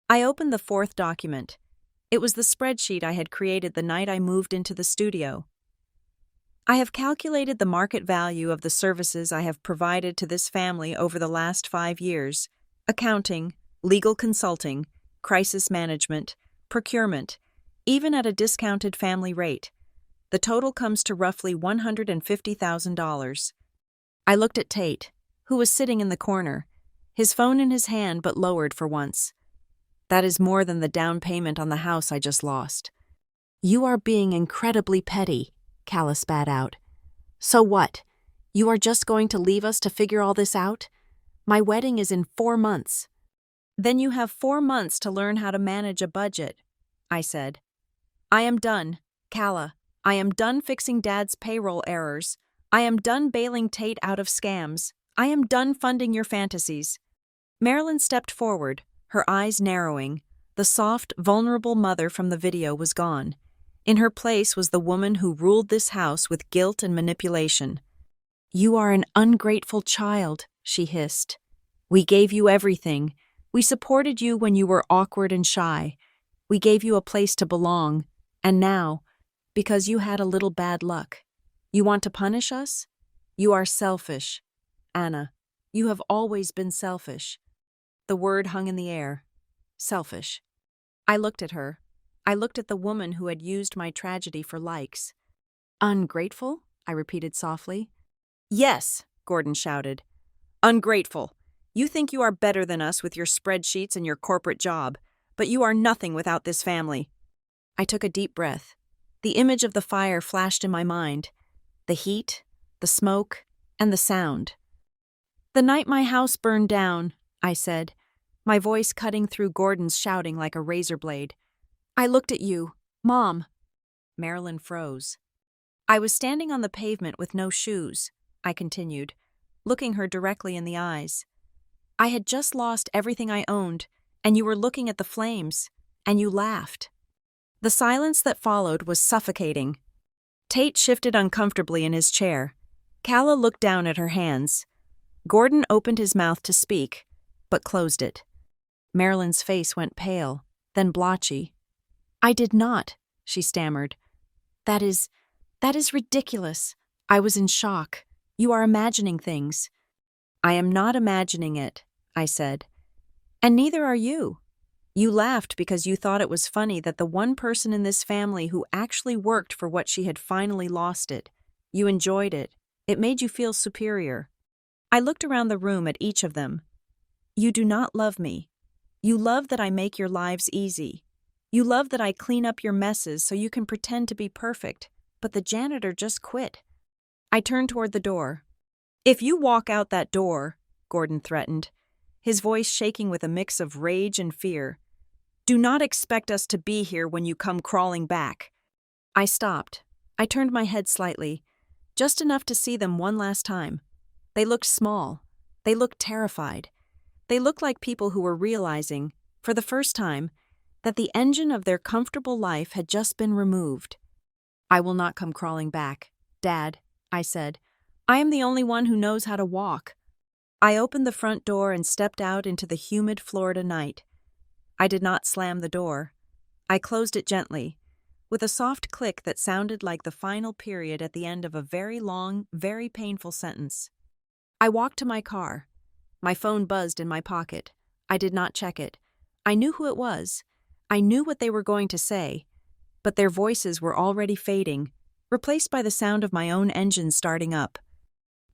I opened the 4th document. It was the spreadsheet I had created the night I moved into the studio. "I have calculated the market value of the services I have provided to this family over the last 5 years: accounting, legal consulting, crisis management, procurement, even at a discounted family rate. The total comes to roughly $150,000. I looked at Tate, who was sitting in the corner, his phone in his hand but lowered for once. That is more than the down payment on the house I just lost. You are being incredibly petty, Calla spat out. So what? You are just going to leave us to figure all this out? My wedding is in 4 months. Then you have 4 months to learn how to manage a budget, I said. I am done, Calla. I am done fixing Dad's payroll errors. I am done bailing Tate out of scams. I am done funding your fantasies. Marilyn stepped forward, her eyes narrowing. The soft, vulnerable mother from the video was gone. In her place was the woman who ruled this house with guilt and manipulation. You are an ungrateful child, she hissed. We gave you everything. We supported you when you were awkward and shy. We gave you a place to belong. And now, because you had a little bad luck, you want to punish us? You are selfish. Anna, you have always been selfish. The word hung in the air. Selfish. I looked at her. I looked at the woman who had used my tragedy for likes. Ungrateful? I repeated softly. Yes, Gordon shouted. Ungrateful. You think you are better than us with your spreadsheets and your corporate job, but you are nothing without this family. I took a deep breath. The image of the fire flashed in my mind. The heat, the smoke, and the sound. The night my house burned down, I said, my voice cutting through Gordon's shouting like a razor blade. I looked at you, Mom. Marilyn froze. I was standing on the pavement with no shoes, I continued, looking her directly in the eyes. I had just lost everything I owned, and you were looking at the flames, and you laughed. The silence that followed was suffocating. Tate shifted uncomfortably in his chair. Calla looked down at her hands. Gordon opened his mouth to speak, but closed it. Marilyn's face went pale, then blotchy. I did not, she stammered. That is ridiculous. I was in shock. You are imagining things. I am not imagining it, I said. And neither are you. You laughed because you thought it was funny that the one person in this family who actually worked for what she had finally lost it. You enjoyed it. It made you feel superior. I looked around the room at each of them. You do not love me. You love that I make your lives easy. You love that I clean up your messes so you can pretend to be perfect, but the janitor just quit. I turned toward the door. If you walk out that door, Gordon threatened, his voice shaking with a mix of rage and fear, do not expect us to be here when you come crawling back. I stopped. I turned my head slightly, just enough to see them one last time. They looked small. They looked terrified. They looked like people who were realizing, for the first time, that the engine of their comfortable life had just been removed. I will not come crawling back, Dad, I said. I am the only one who knows how to walk. I opened the front door and stepped out into the humid Florida night. I did not slam the door. I closed it gently, with a soft click that sounded like the final period at the end of a very long, very painful sentence. I walked to my car. My phone buzzed in my pocket. I did not check it. I knew who it was. I knew what they were going to say, but their voices were already fading, replaced by the sound of my own engine starting up.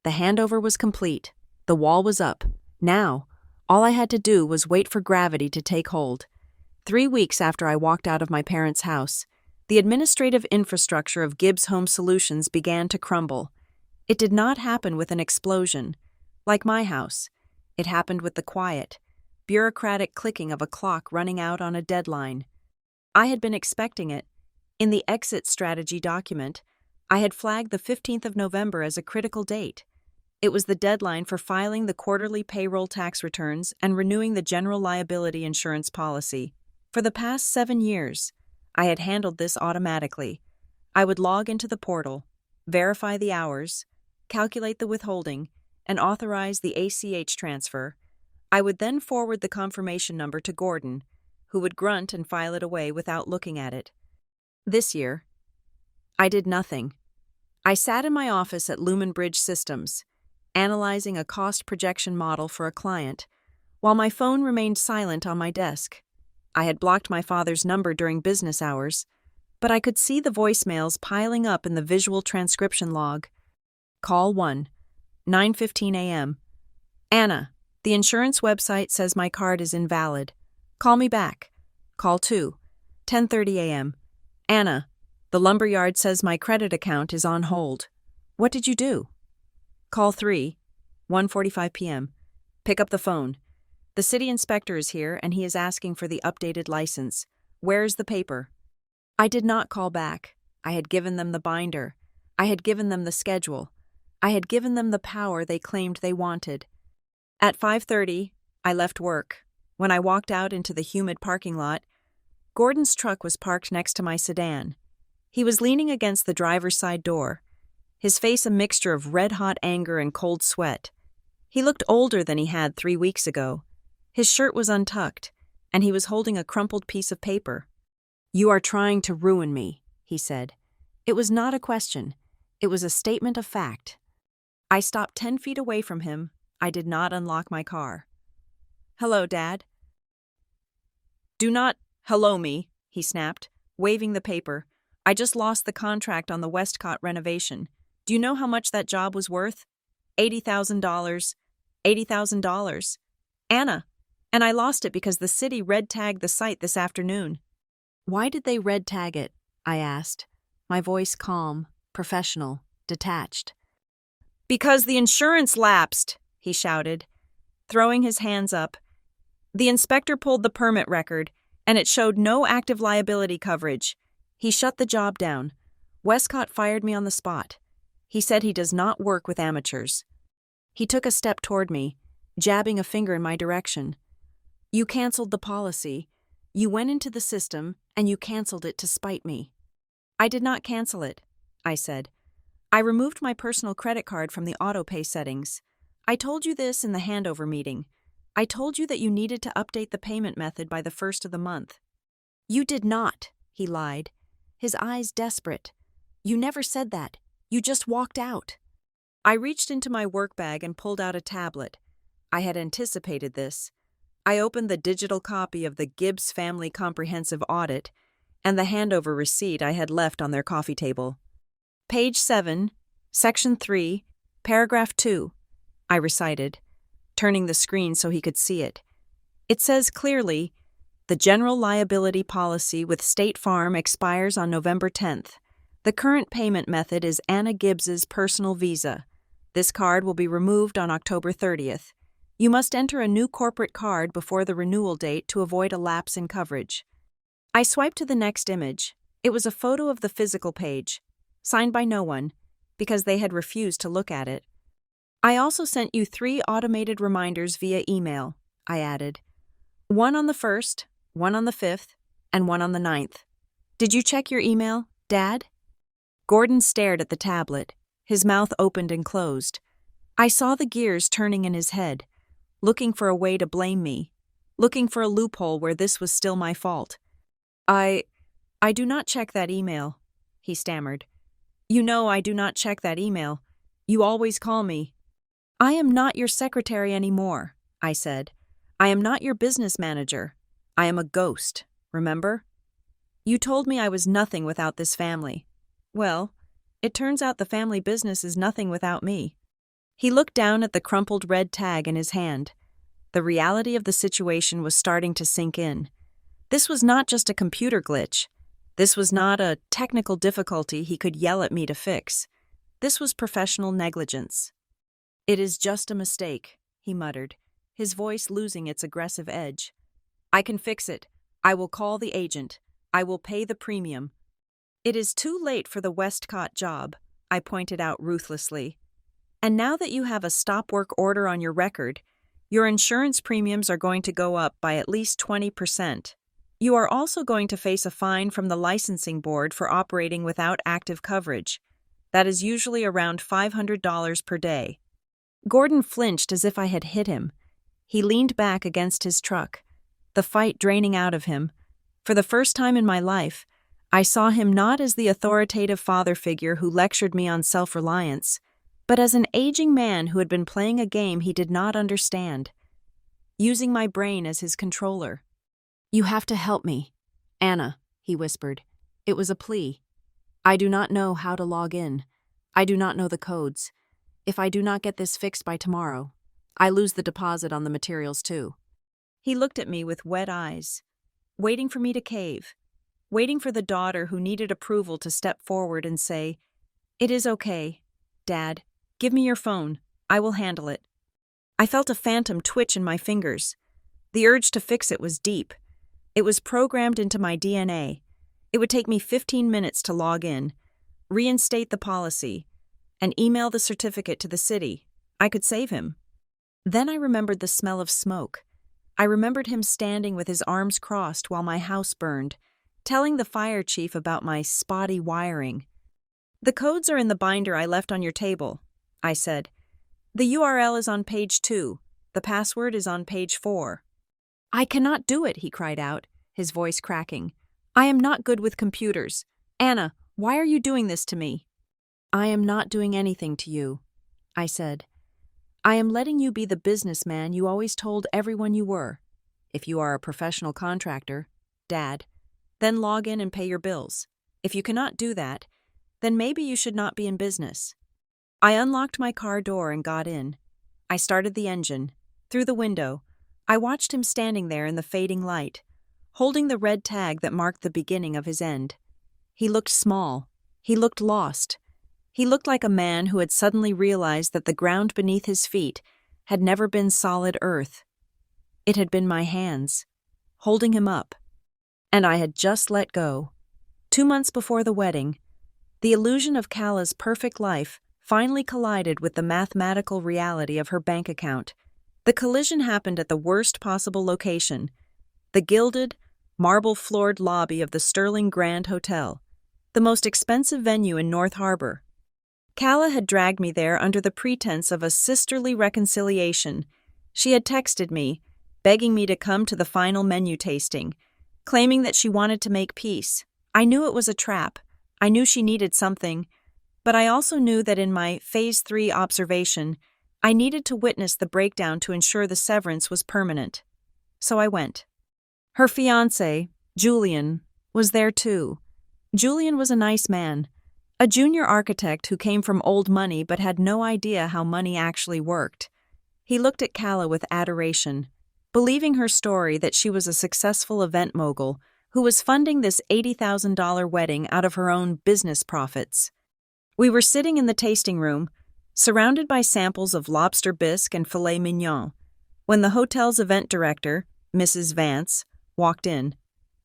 The handover was complete. The wall was up. Now, all I had to do was wait for gravity to take hold. 3 weeks after I walked out of my parents' house, the administrative infrastructure of Gibbs Home Solutions began to crumble. It did not happen with an explosion. Like my house, it happened with the quiet, bureaucratic clicking of a clock running out on a deadline. I had been expecting it. In the exit strategy document, I had flagged the 15th of November as a critical date. It was the deadline for filing the quarterly payroll tax returns and renewing the general liability insurance policy. For the past 7 years, I had handled this automatically. I would log into the portal, verify the hours, calculate the withholding, and authorize the ACH transfer. I would then forward the confirmation number to Gordon, who would grunt and file it away without looking at it. This year, I did nothing. I sat in my office at Lumen Bridge Systems, analyzing a cost projection model for a client, while my phone remained silent on my desk. I had blocked my father's number during business hours, but I could see the voicemails piling up in the visual transcription log. Call 1, 9:15 a.m. Anna, the insurance website says my card is invalid. Call me back. Call 2. 10:30 a.m. Anna, the lumberyard says my credit account is on hold. What did you do? Call 3. 1:45 p.m. Pick up the phone. The city inspector is here and he is asking for the updated license. Where's the paper? I did not call back. I had given them the binder. I had given them the schedule. I had given them the power they claimed they wanted. At 5:30, I left work. When I walked out into the humid parking lot, Gordon's truck was parked next to my sedan. He was leaning against the driver's side door, his face a mixture of red-hot anger and cold sweat. He looked older than he had 3 weeks ago. His shirt was untucked, and he was holding a crumpled piece of paper. "You are trying to ruin me," he said. It was not a question. It was a statement of fact. I stopped 10 feet away from him. I did not unlock my car. "Hello, Dad." "Do not hello me," he snapped, waving the paper. "I just lost the contract on the Westcott renovation. Do you know how much that job was worth? $80,000. $80,000. Anna. And I lost it because the city red-tagged the site this afternoon." "Why did they red-tag it?" I asked, my voice calm, professional, detached. "Because the insurance lapsed," he shouted, throwing his hands up. "The inspector pulled the permit record, and it showed no active liability coverage. He shut the job down. Westcott fired me on the spot. He said he does not work with amateurs." He took a step toward me, jabbing a finger in my direction. "You canceled the policy. You went into the system, and you canceled it to spite me." "I did not cancel it," I said. "I removed my personal credit card from the auto-pay settings. I told you this in the handover meeting. I told you that you needed to update the payment method by the 1st of the month." "You did not," he lied, his eyes desperate. "You never said that. You just walked out." I reached into my work bag and pulled out a tablet. I had anticipated this. I opened the digital copy of the Gibbs Family Comprehensive Audit and the handover receipt I had left on their coffee table. "Page 7, Section 3, Paragraph 2, I recited, turning the screen so he could see it. "It says clearly, the general liability policy with State Farm expires on November 10th. The current payment method is Anna Gibbs's personal Visa. This card will be removed on October 30th. You must enter a new corporate card before the renewal date to avoid a lapse in coverage." I swiped to the next image. It was a photo of the physical page, signed by no one, because they had refused to look at it. "I also sent you 3 automated reminders via email," I added. "One on the 1st, one on the 5th, and one on the 9th. Did you check your email, Dad?" Gordon stared at the tablet, his mouth opened and closed. I saw the gears turning in his head, looking for a way to blame me, looking for a loophole where this was still my fault. I do not check that email," he stammered. "You know I do not check that email. You always call me." "I am not your secretary anymore," I said. "I am not your business manager. I am a ghost, remember? You told me I was nothing without this family. Well, it turns out the family business is nothing without me." He looked down at the crumpled red tag in his hand. The reality of the situation was starting to sink in. This was not just a computer glitch. This was not a technical difficulty he could yell at me to fix. This was professional negligence. "It is just a mistake," he muttered, his voice losing its aggressive edge. "I can fix it. I will call the agent. I will pay the premium." "It is too late for the Westcott job," I pointed out ruthlessly. "And now that you have a stop work order on your record, your insurance premiums are going to go up by at least 20%. You are also going to face a fine from the licensing board for operating without active coverage. That is usually around $500 per day." Gordon flinched as if I had hit him. He leaned back against his truck, the fight draining out of him. For the first time in my life, I saw him not as the authoritative father figure who lectured me on self-reliance, but as an aging man who had been playing a game he did not understand, using my brain as his controller. "You have to help me, Anna," he whispered. It was a plea. "I do not know how to log in. I do not know the codes. If I do not get this fixed by tomorrow, I lose the deposit on the materials too." He looked at me with wet eyes, waiting for me to cave, waiting for the daughter who needed approval to step forward and say, "It is okay, Dad. Give me your phone. I will handle it." I felt a phantom twitch in my fingers. The urge to fix it was deep. It was programmed into my DNA. It would take me 15 minutes to log in, reinstate the policy, and email the certificate to the city. I could save him. Then I remembered the smell of smoke. I remembered him standing with his arms crossed while my house burned, telling the fire chief about my spotty wiring. "The codes are in the binder I left on your table," I said. "The URL is on page 2. The password is on page 4. "I cannot do it," he cried out, his voice cracking. "I am not good with computers. Anna, why are you doing this to me?" "I am not doing anything to you," I said. "I am letting you be the businessman you always told everyone you were. If you are a professional contractor, Dad, then log in and pay your bills. If you cannot do that, then maybe you should not be in business." I unlocked my car door and got in. I started the engine. Through the window, I watched him standing there in the fading light, holding the red tag that marked the beginning of his end. He looked small. He looked lost. He looked like a man who had suddenly realized that the ground beneath his feet had never been solid earth. It had been my hands, holding him up. And I had just let go. 2 months before the wedding, the illusion of Kala's perfect life finally collided with the mathematical reality of her bank account. The collision happened at the worst possible location, the gilded, marble-floored lobby of the Sterling Grand Hotel, the most expensive venue in North Harbor. Kala had dragged me there under the pretense of a sisterly reconciliation. She had texted me, begging me to come to the final menu tasting, claiming that she wanted to make peace. I knew it was a trap. I knew she needed something, but I also knew that in my Phase 3 observation, I needed to witness the breakdown to ensure the severance was permanent. So I went. Her fiancé, Julian, was there too. Julian was a nice man, a junior architect who came from old money but had no idea how money actually worked. He looked at Kala with adoration, believing her story that she was a successful event mogul who was funding this $80,000 wedding out of her own business profits. We were sitting in the tasting room, surrounded by samples of lobster bisque and filet mignon, when the hotel's event director, Mrs. Vance, walked in.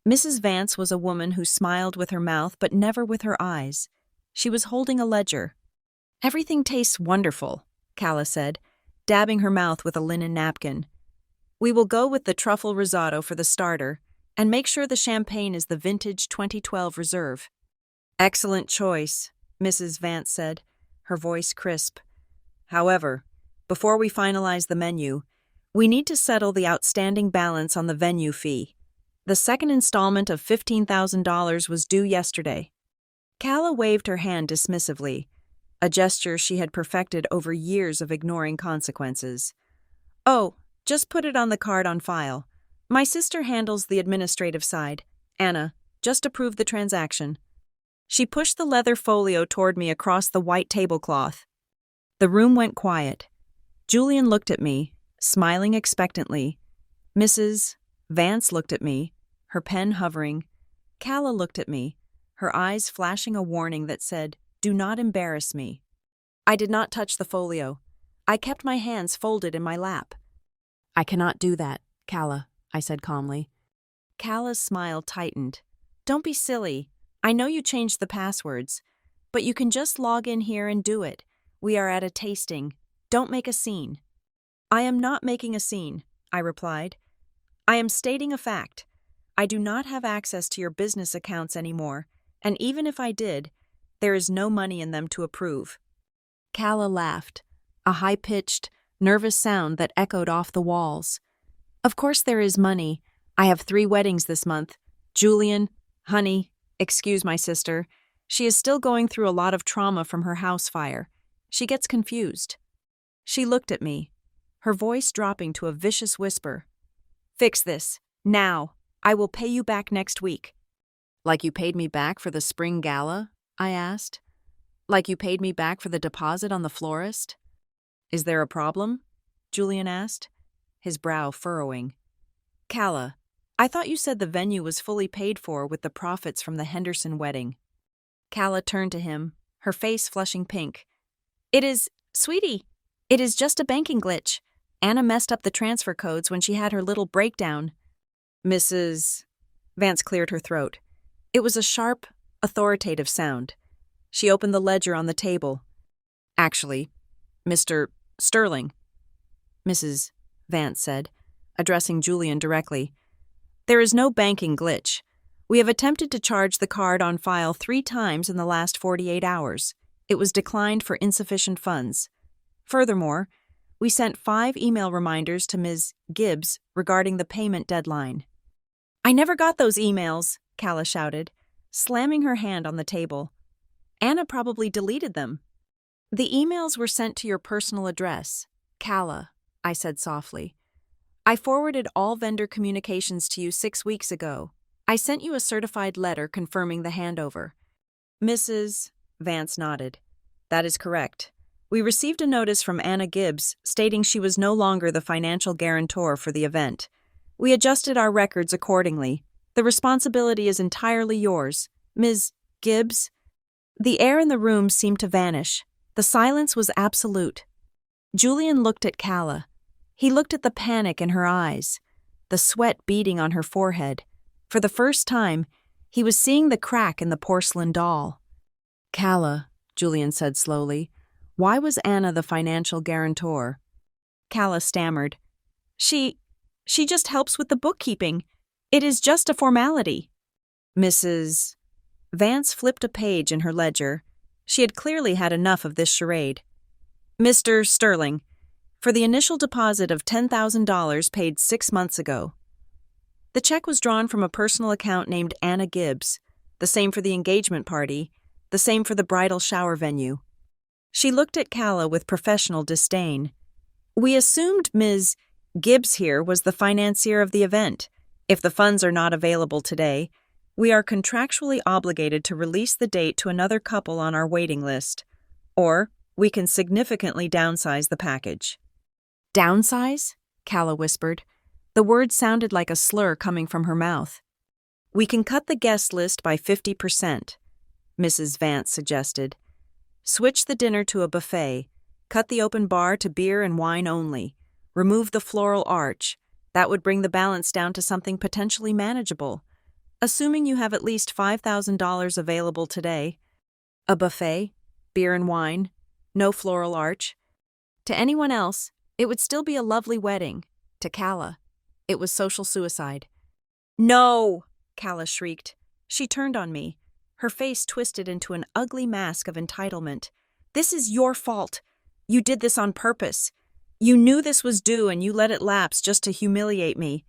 Mrs. Vance was a woman who smiled with her mouth but never with her eyes. She was holding a ledger. "Everything tastes wonderful," Kala said, dabbing her mouth with a linen napkin. "We will go with the truffle risotto for the starter, and make sure the champagne is the vintage 2012 reserve." "Excellent choice," Mrs. Vance said, her voice crisp. "However, before we finalize the menu, we need to settle the outstanding balance on the venue fee. The second installment of $15,000 was due yesterday." Kala waved her hand dismissively, a gesture she had perfected over years of ignoring consequences. "Oh, just put it on the card on file. My sister handles the administrative side. Anna, just approve the transaction." She pushed the leather folio toward me across the white tablecloth. The room went quiet. Julian looked at me, smiling expectantly. Mrs. Vance looked at me, her pen hovering. Kala looked at me, her eyes flashing a warning that said, "Do not embarrass me." I did not touch the folio. I kept my hands folded in my lap. "I cannot do that, Kala," I said calmly. Kala's smile tightened. "Don't be silly. I know you changed the passwords, but you can just log in here and do it. We are at a tasting. Don't make a scene." "I am not making a scene," I replied. "I am stating a fact. I do not have access to your business accounts anymore, and even if I did, there is no money in them to approve." Kala laughed, a high-pitched, nervous sound that echoed off the walls. "Of course there is money. I have 3 weddings this month. Julian, honey, excuse my sister. She is still going through a lot of trauma from her house fire. She gets confused." She looked at me, her voice dropping to a vicious whisper. "Fix this, now. I will pay you back next week." "Like you paid me back for the spring gala?" I asked. "Like you paid me back for the deposit on the florist?" "Is there a problem?" Julian asked, his brow furrowing. Calla, I thought you said the venue was fully paid for with the profits from the Henderson wedding. Calla turned to him, her face flushing pink. Sweetie, it is just a banking glitch. Anna messed up the transfer codes when she had her little breakdown. Mrs. Vance cleared her throat. It was a sharp, authoritative sound. She opened the ledger on the table. Actually, Mr. Sterling, Mrs. Vance said, addressing Julian directly. There is no banking glitch. We have attempted to charge the card on file 3 times in the last 48 hours. It was declined for insufficient funds. Furthermore, we sent 5 email reminders to Ms. Gibbs regarding the payment deadline. I never got those emails, Calla shouted, slamming her hand on the table. Anna probably deleted them. The emails were sent to your personal address, Calla, I said softly. I forwarded all vendor communications to you 6 weeks ago. I sent you a certified letter confirming the handover. Mrs. Vance nodded. That is correct. We received a notice from Anna Gibbs stating she was no longer the financial guarantor for the event. We adjusted our records accordingly. The responsibility is entirely yours. Ms. Gibbs? The air in the room seemed to vanish. The silence was absolute. Julian looked at Calla. He looked at the panic in her eyes, the sweat beading on her forehead. For the first time, he was seeing the crack in the porcelain doll. Calla, Julian said slowly, why was Anna the financial guarantor? Calla stammered. She just helps with the bookkeeping. It is just a formality. Mrs. Vance flipped a page in her ledger. She had clearly had enough of this charade. Mr. Sterling, for the initial deposit of $10,000 paid 6 months ago. The check was drawn from a personal account named Anna Gibbs, the same for the engagement party, the same for the bridal shower venue. She looked at Calla with professional disdain. We assumed Ms. Gibbs here was the financier of the event. If the funds are not available today, we are contractually obligated to release the date to another couple on our waiting list. Or we can significantly downsize the package. Downsize? Calla whispered. The word sounded like a slur coming from her mouth. We can cut the guest list by 50%, Mrs. Vance suggested. Switch the dinner to a buffet. Cut the open bar to beer and wine only. Remove the floral arch. That would bring the balance down to something potentially manageable. Assuming you have at least $5,000 available today. A buffet, beer and wine, no floral arch. To anyone else, it would still be a lovely wedding. To Calla, it was social suicide. No! Calla shrieked. She turned on me, her face twisted into an ugly mask of entitlement. This is your fault. You did this on purpose. You knew this was due and you let it lapse just to humiliate me.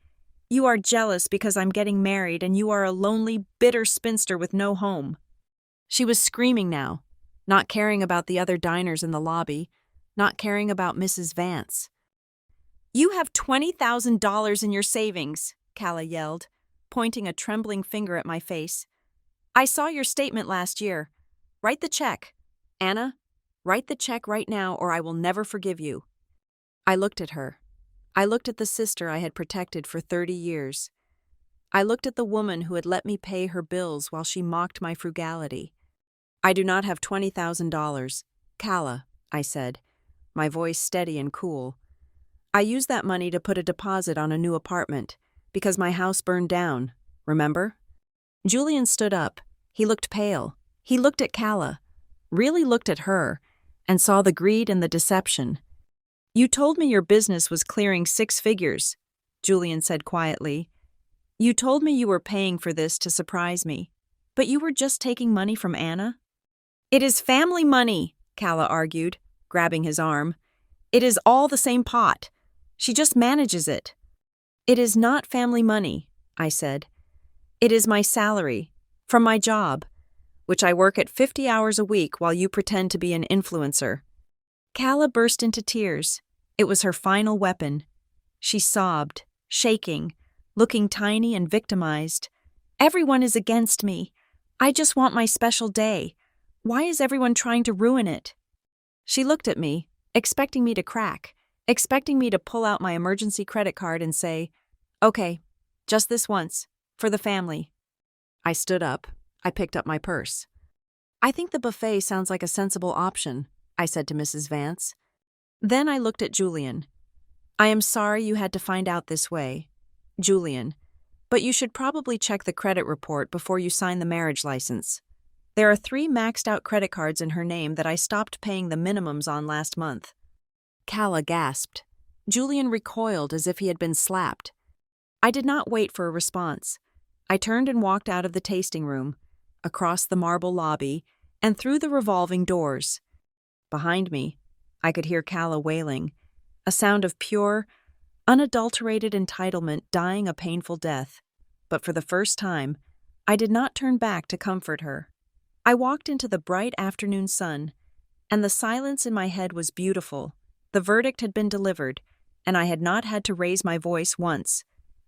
You are jealous because I'm getting married and you are a lonely, bitter spinster with no home. She was screaming now, not caring about the other diners in the lobby, not caring about Mrs. Vance. You have $20,000 in your savings, Calla yelled, pointing a trembling finger at my face. I saw your statement last year. Write the check. Anna, write the check right now or I will never forgive you. I looked at her. I looked at the sister I had protected for 30 years. I looked at the woman who had let me pay her bills while she mocked my frugality. I do not have $20,000. Calla, I said, my voice steady and cool. I used that money to put a deposit on a new apartment, because my house burned down, remember? Julian stood up. He looked pale. He looked at Calla, really looked at her, and saw the greed and the deception. You told me your business was clearing 6 figures, Julian said quietly. You told me you were paying for this to surprise me, but you were just taking money from Anna? It is family money, Calla argued, grabbing his arm. It is all the same pot. She just manages it. It is not family money, I said. It is my salary, from my job, which I work at 50 hours a week while you pretend to be an influencer. Calla burst into tears. It was her final weapon. She sobbed, shaking, looking tiny and victimized. Everyone is against me. I just want my special day. Why is everyone trying to ruin it? She looked at me, expecting me to crack, expecting me to pull out my emergency credit card and say, Okay, Just this once. For the family. I stood up. I picked up my purse. I think the buffet sounds like a sensible option, I said to Mrs. Vance. Then I looked at Julian. I am sorry you had to find out this way, Julian, but you should probably check the credit report before you sign the marriage license. There are 3 maxed-out credit cards in her name that I stopped paying the minimums on last month. Calla gasped. Julian recoiled as if he had been slapped. I did not wait for a response. I turned and walked out of the tasting room, across the marble lobby, and through the revolving doors. Behind me, I could hear Calla wailing, a sound of pure, unadulterated entitlement dying a painful death. But for the first time, I did not turn back to comfort her. I walked into the bright afternoon sun, and the silence in my head was beautiful. The verdict had been delivered, and I had not had to raise my voice once.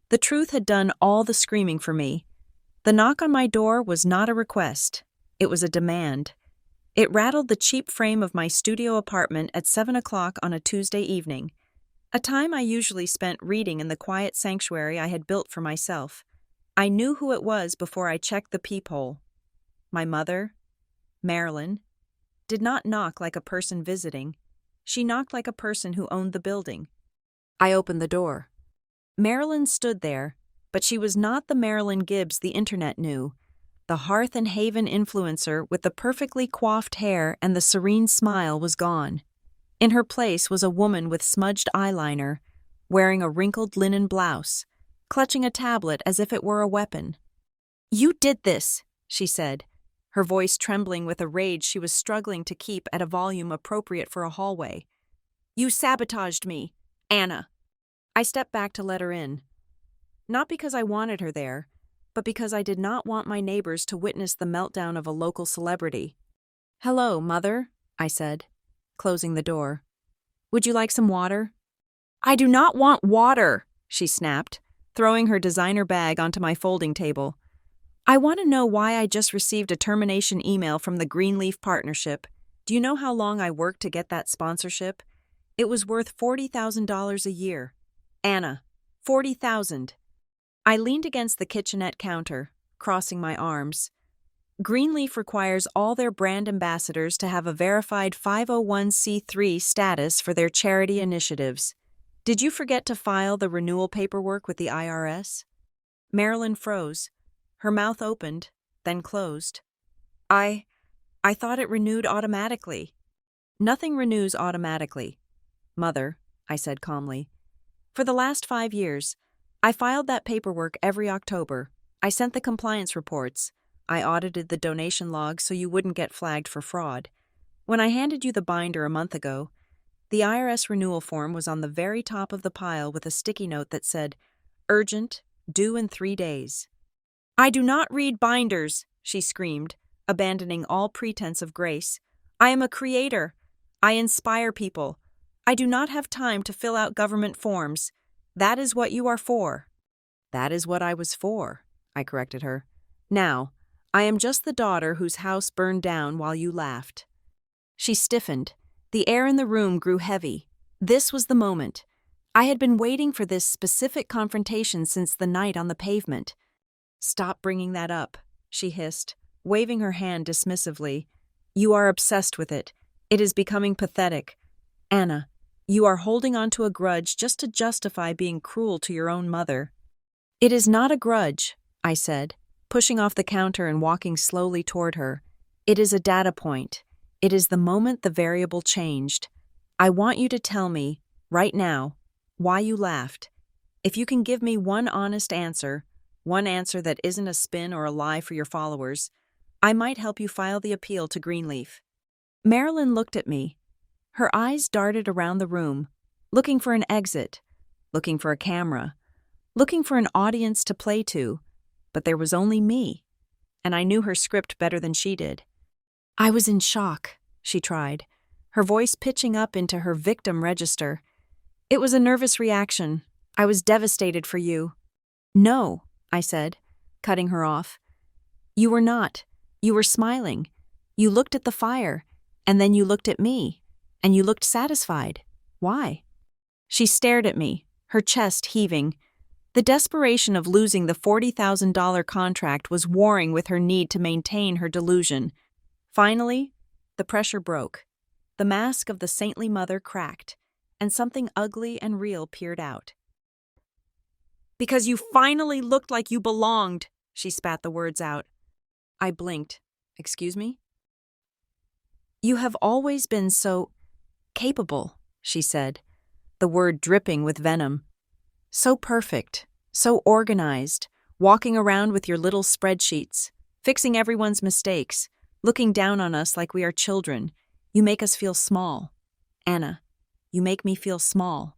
The truth had done all the screaming for me. The knock on my door was not a request. It was a demand. It rattled the cheap frame of my studio apartment at 7 o'clock on a Tuesday evening, a time I usually spent reading in the quiet sanctuary I had built for myself. I knew who it was before I checked the peephole. My mother, Marilyn, did not knock like a person visiting. She knocked like a person who owned the building. I opened the door. Marilyn stood there, but she was not the Marilyn Gibbs the internet knew, the Hearth and Haven influencer with the perfectly coiffed hair and the serene smile was gone. In her place was a woman with smudged eyeliner, wearing a wrinkled linen blouse, clutching a tablet as if it were a weapon. "You did this," she said, her voice trembling with a rage she was struggling to keep at a volume appropriate for a hallway. "You sabotaged me, Anna." I stepped back to let her in. Not because I wanted her there, but because I did not want my neighbors to witness the meltdown of a local celebrity. "Hello, Mother," I said, closing the door. "Would you like some water?" "I do not want water," she snapped, throwing her designer bag onto my folding table. "I want to know why I just received a termination email from the Greenleaf Partnership. Do you know how long I worked to get that sponsorship? It was worth $40,000 a year. Anna, $40,000. I leaned against the kitchenette counter, crossing my arms. Greenleaf requires all their brand ambassadors to have a verified 501c3 status for their charity initiatives. Did you forget to file the renewal paperwork with the IRS? Marilyn froze. Her mouth opened, then closed. I thought it renewed automatically. Nothing renews automatically. Mother, I said calmly. For the last 5 years, I filed that paperwork every October. I sent the compliance reports. I audited the donation logs so you wouldn't get flagged for fraud. When I handed you the binder a month ago, the IRS renewal form was on the very top of the pile with a sticky note that said, "Urgent, due in 3 days." "I do not read binders," she screamed, abandoning all pretense of grace. "I am a creator. I inspire people. I do not have time to fill out government forms. That is what you are for." "That is what I was for," I corrected her. "Now, I am just the daughter whose house burned down while you laughed." She stiffened. The air in the room grew heavy. This was the moment. I had been waiting for this specific confrontation since the night on the pavement. "Stop bringing that up," she hissed, waving her hand dismissively. "You are obsessed with it. It is becoming pathetic. Anna, you are holding on to a grudge just to justify being cruel to your own mother." "It is not a grudge," I said, pushing off the counter and walking slowly toward her. "It is a data point. It is the moment the variable changed. I want you to tell me, right now, why you laughed. If you can give me one honest answer, one answer that isn't a spin or a lie for your followers, I might help you file the appeal to Greenleaf." Marilyn looked at me. Her eyes darted around the room, looking for an exit, looking for a camera, looking for an audience to play to, but there was only me, and I knew her script better than she did. "I was in shock," she tried, her voice pitching up into her victim register. "It was a nervous reaction. I was devastated for you." "No," I said, cutting her off. "You were not. You were smiling. You looked at the fire, and then you looked at me. And you looked satisfied. Why?" She stared at me, her chest heaving. The desperation of losing the $40,000 contract was warring with her need to maintain her delusion. Finally, the pressure broke. The mask of the saintly mother cracked, and something ugly and real peered out. "Because you finally looked like you belonged," she spat the words out. I blinked. "Excuse me?" "You have always been so capable," she said, the word dripping with venom. "So perfect, so organized, walking around with your little spreadsheets, fixing everyone's mistakes, looking down on us like we are children. You make us feel small. Anna, you make me feel small."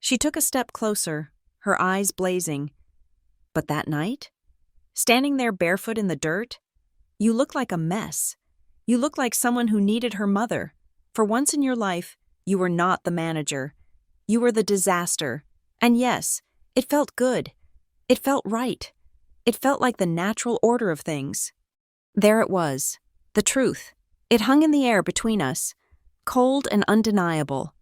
She took a step closer, her eyes blazing. "But that night? Standing there barefoot in the dirt? You look like a mess. You look like someone who needed her mother. For once in your life, you were not the manager. You were the disaster. And yes, it felt good. It felt right. It felt like the natural order of things." There it was, the truth. It hung in the air between us, cold and undeniable.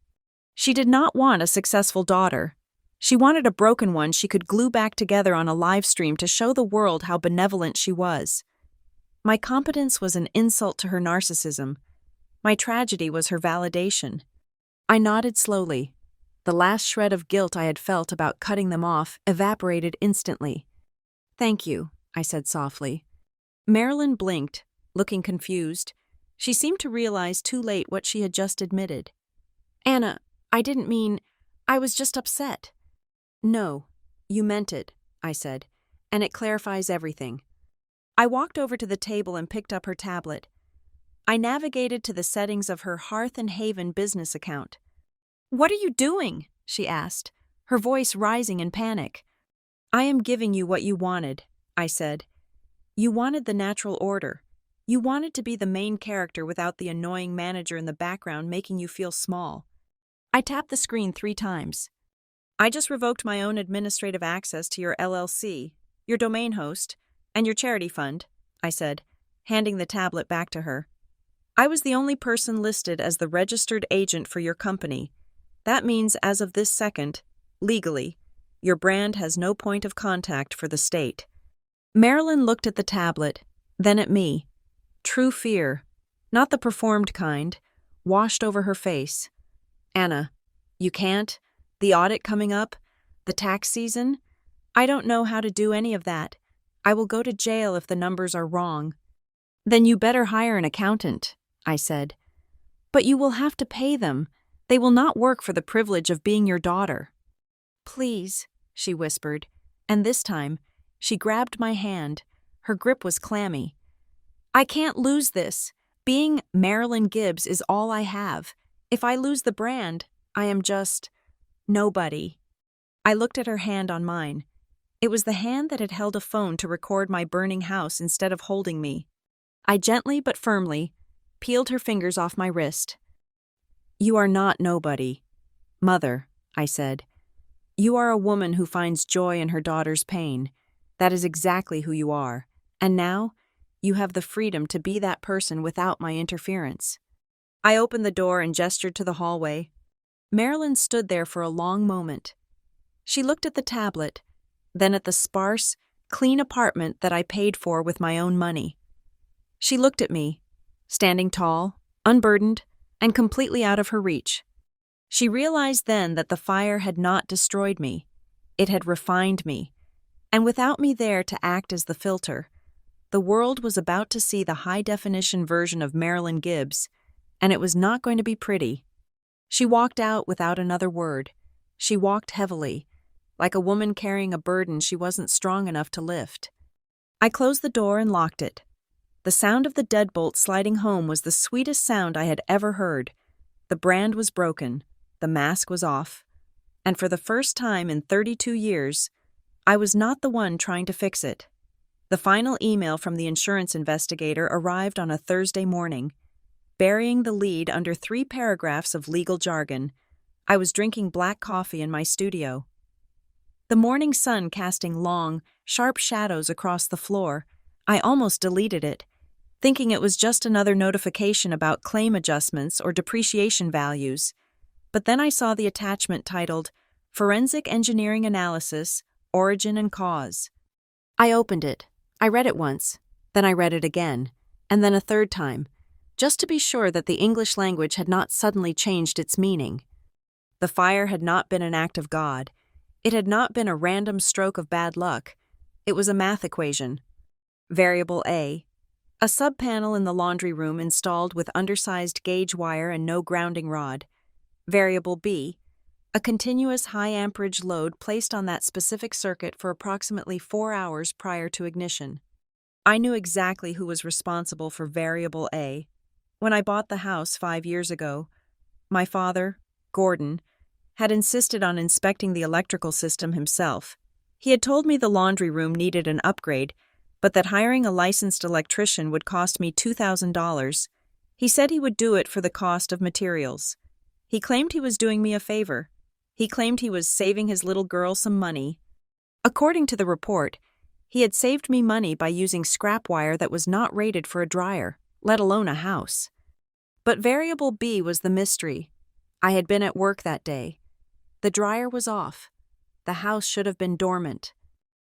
She did not want a successful daughter. She wanted a broken one she could glue back together on a live stream to show the world how benevolent she was. My competence was an insult to her narcissism. My tragedy was her validation. I nodded slowly. The last shred of guilt I had felt about cutting them off evaporated instantly. "Thank you," I said softly. Marilyn blinked, looking confused. She seemed to realize too late what she had just admitted. "Anna, I didn't mean, I was just upset." "No, you meant it," I said, "and it clarifies everything." I walked over to the table and picked up her tablet. I navigated to the settings of her Hearth and Haven business account. "What are you doing?" she asked, her voice rising in panic. "I am giving you what you wanted," I said. "You wanted the natural order. You wanted to be the main character without the annoying manager in the background making you feel small." I tapped the screen 3 times. "I just revoked my own administrative access to your LLC, your domain host, and your charity fund," I said, handing the tablet back to her. "I was the only person listed as the registered agent for your company. That means as of this second, legally, your brand has no point of contact for the state." Marilyn looked at the tablet, then at me. True fear, not the performed kind, washed over her face. "Anna, you can't? The audit coming up? The tax season? I don't know how to do any of that. I will go to jail if the numbers are wrong." "Then you better hire an accountant," I said. "But you will have to pay them. They will not work for the privilege of being your daughter." "Please," she whispered, and this time, she grabbed my hand. Her grip was clammy. "I can't lose this. Being Marilyn Gibbs is all I have. If I lose the brand, I am just nobody." I looked at her hand on mine. It was the hand that had held a phone to record my burning house instead of holding me. I gently but firmly peeled her fingers off my wrist. "You are not nobody. Mother," I said. "You are a woman who finds joy in her daughter's pain. That is exactly who you are. And now, you have the freedom to be that person without my interference." I opened the door and gestured to the hallway. Marilyn stood there for a long moment. She looked at the tablet, then at the sparse, clean apartment that I paid for with my own money. She looked at me, standing tall, unburdened, and completely out of her reach. She realized then that the fire had not destroyed me. It had refined me. And without me there to act as the filter, the world was about to see the high-definition version of Marilyn Gibbs, and it was not going to be pretty. She walked out without another word. She walked heavily, like a woman carrying a burden she wasn't strong enough to lift. I closed the door and locked it. The sound of the deadbolt sliding home was the sweetest sound I had ever heard. The brand was broken, the mask was off, and for the first time in 32 years, I was not the one trying to fix it. The final email from the insurance investigator arrived on a Thursday morning, burying the lead under 3 paragraphs of legal jargon. I was drinking black coffee in my studio. The morning sun casting long, sharp shadows across the floor, I almost deleted it, thinking it was just another notification about claim adjustments or depreciation values. But then I saw the attachment titled Forensic Engineering Analysis, origin and cause. I opened it. I read it once, then I read it again, and then a third time, just to be sure that the English language had not suddenly changed its meaning. The fire had not been an act of God. It had not been a random stroke of bad luck. It was a math equation. Variable A, a sub-panel in the laundry room installed with undersized gauge wire and no grounding rod. Variable B, a continuous high-amperage load placed on that specific circuit for approximately 4 hours prior to ignition. I knew exactly who was responsible for variable A. When I bought the house 5 years ago, my father, Gordon, had insisted on inspecting the electrical system himself. He had told me the laundry room needed an upgrade, but that hiring a licensed electrician would cost me $2,000. He said he would do it for the cost of materials. He claimed he was doing me a favor. He claimed he was saving his little girl some money. According to the report, he had saved me money by using scrap wire that was not rated for a dryer, let alone a house. But variable B was the mystery. I had been at work that day. The dryer was off. The house should have been dormant.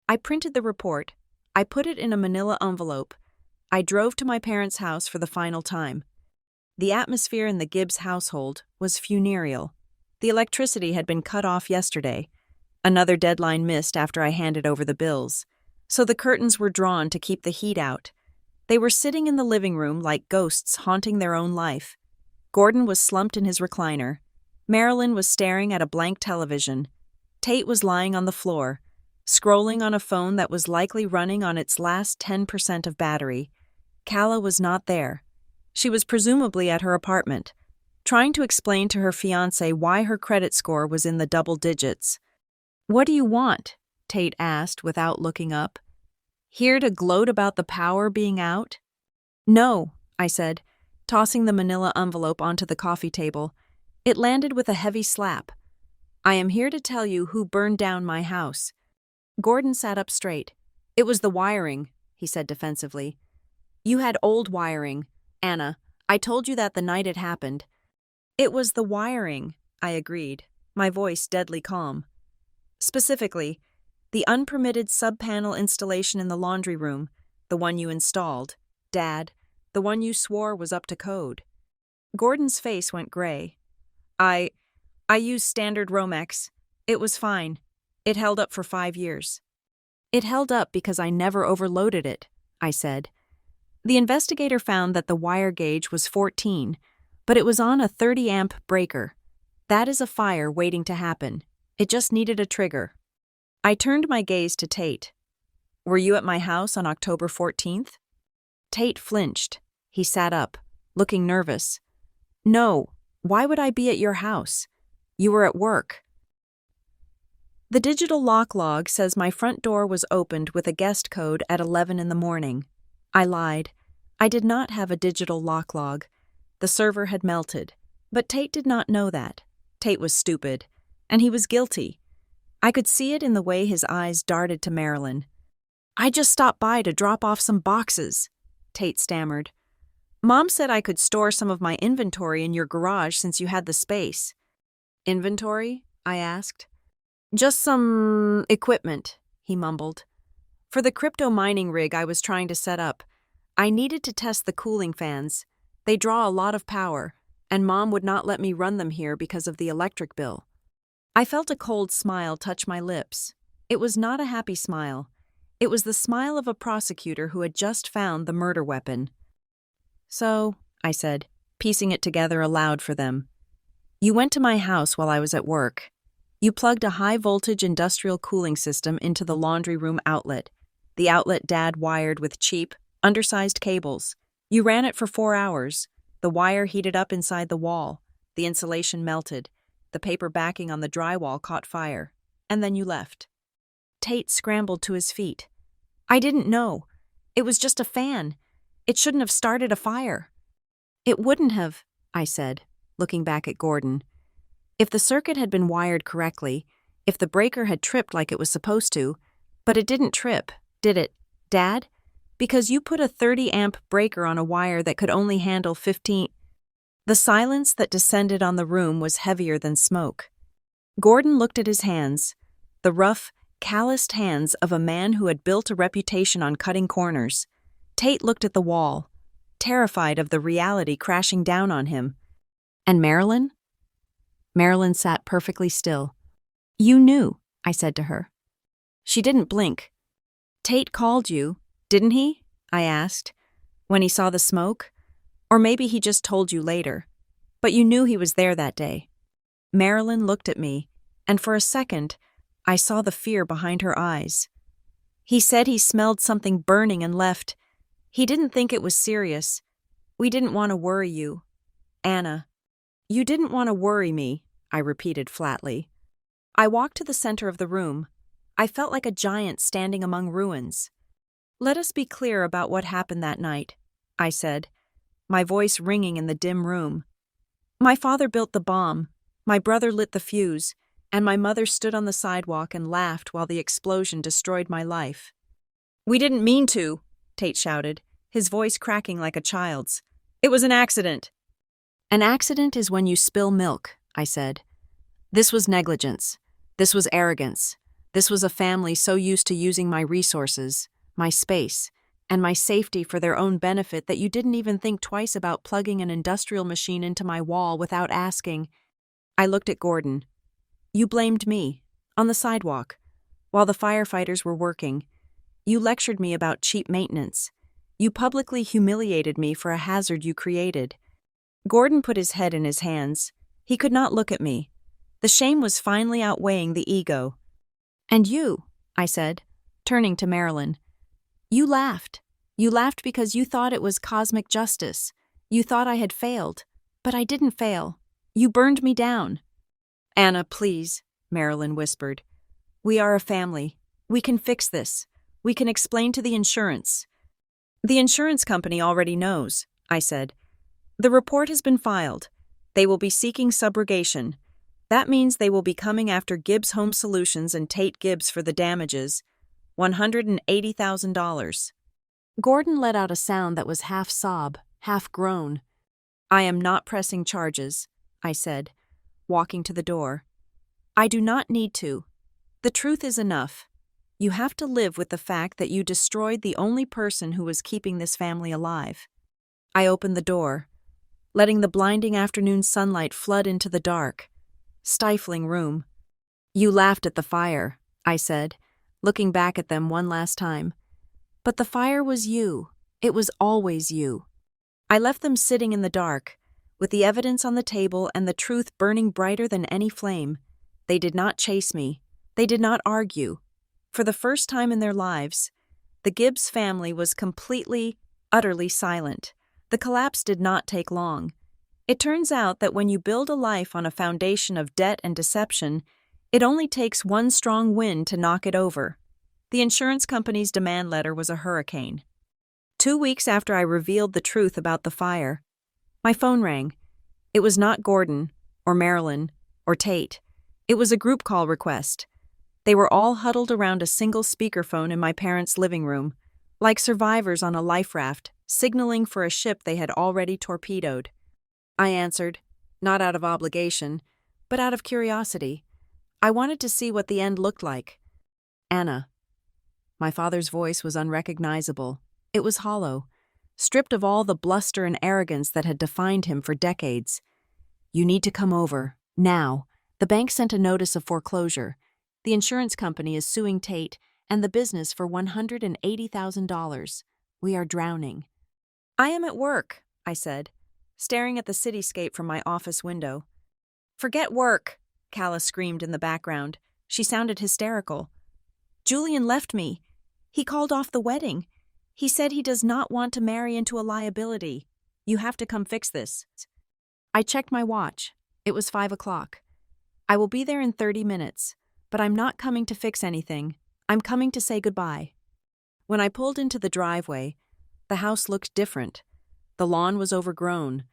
I printed the report. I put it in a manila envelope. I drove to my parents' house for the final time. The atmosphere in the Gibbs household was funereal. The electricity had been cut off yesterday. Another deadline missed after I handed over the bills. So the curtains were drawn to keep the heat out. They were sitting in the living room like ghosts haunting their own life. Gordon was slumped in his recliner. Marilyn was staring at a blank television. Tate was lying on the floor, scrolling on a phone that was likely running on its last 10% of battery. Calla was not there. She was presumably at her apartment, trying to explain to her fiancé why her credit score was in the double digits. "What do you want?" Tate asked without looking up. "Here to gloat about the power being out?" "No," I said, tossing the manila envelope onto the coffee table. It landed with a heavy slap. "I am here to tell you who burned down my house." Gordon sat up straight. "It was the wiring," he said defensively. "You had old wiring, Anna. I told you that the night it happened." "It was the wiring," I agreed, my voice deadly calm. "Specifically, the unpermitted sub-panel installation in the laundry room, the one you installed, Dad, the one you swore was up to code." Gordon's face went gray. I used standard Romex. It was fine. It held up for 5 years. "It held up because I never overloaded it," I said. The investigator found that the wire gauge was 14, but it was on a 30-amp breaker. That is a fire waiting to happen. It just needed a trigger. I turned my gaze to Tate. "Were you at my house on October 14th? Tate flinched. He sat up, looking nervous. "No. Why would I be at your house? You were at work." The digital lock log says my front door was opened with a guest code at 11 in the morning. I lied. I did not have a digital lock log. The server had melted. But Tate did not know that. Tate was stupid. And he was guilty. I could see it in the way his eyes darted to Marilyn. "I just stopped by to drop off some boxes," Tate stammered. "Mom said I could store some of my inventory in your garage since you had the space." "Inventory?" I asked. "Just some equipment," he mumbled. "For the crypto mining rig I was trying to set up. I needed to test the cooling fans. They draw a lot of power, and Mom would not let me run them here because of the electric bill." I felt a cold smile touch my lips. It was not a happy smile. It was the smile of a prosecutor who had just found the murder weapon. "So," I said, piecing it together aloud for them, "you went to my house while I was at work. You plugged a high-voltage industrial cooling system into the laundry room outlet. The outlet Dad wired with cheap, undersized cables. You ran it for 4 hours. The wire heated up inside the wall. The insulation melted. The paper backing on the drywall caught fire. And then you left." Tate scrambled to his feet. "I didn't know. It was just a fan. It shouldn't have started a fire." "It wouldn't have," I said, looking back at Gordon. "If the circuit had been wired correctly, if the breaker had tripped like it was supposed to, but it didn't trip, did it, Dad? Because you put a 30-amp breaker on a wire that could only handle 15... The silence that descended on the room was heavier than smoke. Gordon looked at his hands, the rough, calloused hands of a man who had built a reputation on cutting corners. Tate looked at the wall, terrified of the reality crashing down on him. And Marilyn? Marilyn sat perfectly still. "You knew," I said to her. She didn't blink. "Tate called you, didn't he?" I asked. "When he saw the smoke? Or maybe he just told you later. But you knew he was there that day." Marilyn looked at me, and for a second, I saw the fear behind her eyes. "He said he smelled something burning and left. He didn't think it was serious. We didn't want to worry you. Anna." "You didn't want to worry me," I repeated flatly. I walked to the center of the room. I felt like a giant standing among ruins. "Let us be clear about what happened that night," I said, my voice ringing in the dim room. "My father built the bomb, my brother lit the fuse, and my mother stood on the sidewalk and laughed while the explosion destroyed my life." "We didn't mean to," Tate shouted, his voice cracking like a child's. "It was an accident." "An accident is when you spill milk," I said. "This was negligence. This was arrogance. This was a family so used to using my resources, my space, and my safety for their own benefit that you didn't even think twice about plugging an industrial machine into my wall without asking." I looked at Gordon. "You blamed me, on the sidewalk, while the firefighters were working. You lectured me about cheap maintenance. You publicly humiliated me for a hazard you created." Gordon put his head in his hands. He could not look at me. The shame was finally outweighing the ego. "And you," I said, turning to Marilyn. "You laughed. You laughed because you thought it was cosmic justice. You thought I had failed. But I didn't fail. You burned me down." "Anna, please," Marilyn whispered. "We are a family. We can fix this. We can explain to the insurance." "The insurance company already knows," I said. "The report has been filed. They will be seeking subrogation. That means they will be coming after Gibbs Home Solutions and Tate Gibbs for the damages. $180,000. Gordon let out a sound that was half sob, half groan. "I am not pressing charges," I said, walking to the door. "I do not need to. The truth is enough. You have to live with the fact that you destroyed the only person who was keeping this family alive." I opened the door, letting the blinding afternoon sunlight flood into the dark, stifling room. "You laughed at the fire," I said, looking back at them one last time. "But the fire was you. It was always you." I left them sitting in the dark, with the evidence on the table and the truth burning brighter than any flame. They did not chase me. They did not argue. For the first time in their lives, the Gibbs family was completely, utterly silent. The collapse did not take long. It turns out that when you build a life on a foundation of debt and deception, it only takes one strong wind to knock it over. The insurance company's demand letter was a hurricane. 2 weeks after I revealed the truth about the fire, my phone rang. It was not Gordon, or Marilyn, or Tate. It was a group call request. They were all huddled around a single speakerphone in my parents' living room, like survivors on a life raft, signaling for a ship they had already torpedoed. I answered, not out of obligation, but out of curiosity. I wanted to see what the end looked like. "Anna." My father's voice was unrecognizable. It was hollow, stripped of all the bluster and arrogance that had defined him for decades. "You need to come over, now. The bank sent a notice of foreclosure. The insurance company is suing Tate and the business for $180,000. We are drowning." "I am at work," I said, staring at the cityscape from my office window. "Forget work," Calla screamed in the background. She sounded hysterical. "Julian left me. He called off the wedding. He said he does not want to marry into a liability. You have to come fix this." I checked my watch. It was 5 o'clock. "I will be there in 30 minutes, but I'm not coming to fix anything. I'm coming to say goodbye." When I pulled into the driveway, the house looked different. The lawn was overgrown.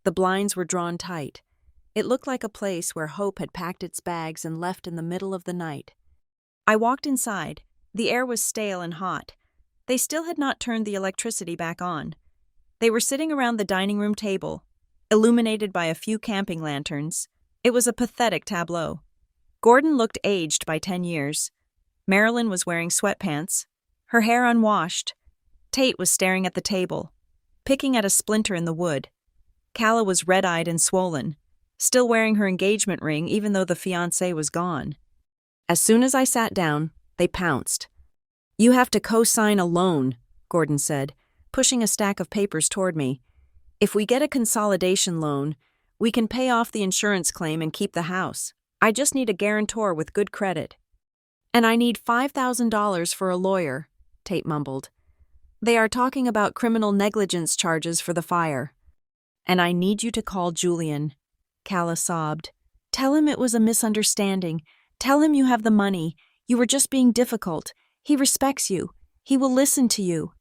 The blinds were drawn tight. It looked like a place where hope had packed its bags and left in the middle of the night. I walked inside. The air was stale and hot. They still had not turned the electricity back on. They were sitting around the dining room table, illuminated by a few camping lanterns. It was a pathetic tableau. Gordon looked aged by 10 years. Marilyn was wearing sweatpants, her hair unwashed. Tate was staring at the table, picking at a splinter in the wood. Calla was red-eyed and swollen, still wearing her engagement ring even though the fiancé was gone. As soon as I sat down, they pounced. "You have to co-sign a loan," Gordon said, pushing a stack of papers toward me. "If we get a consolidation loan, we can pay off the insurance claim and keep the house. I just need a guarantor with good credit." "And I need $5,000 for a lawyer," Tate mumbled. "They are talking about criminal negligence charges for the fire." "And I need you to call Julian," Calla sobbed. "Tell him it was a misunderstanding. Tell him you have the money. You were just being difficult. He respects you. He will listen to you."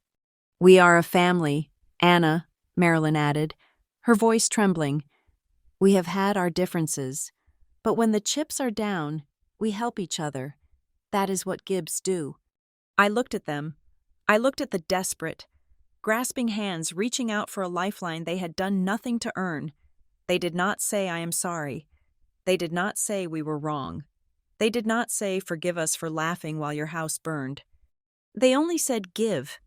"We are a family, Anna," Marilyn added, her voice trembling. "We have had our differences, but when the chips are down, we help each other. That is what Gibbs do." I looked at them. I looked at the desperate, grasping hands reaching out for a lifeline they had done nothing to earn. They did not say, "I am sorry." They did not say we were wrong. They did not say, "Forgive us for laughing while your house burned." They only said, "Give."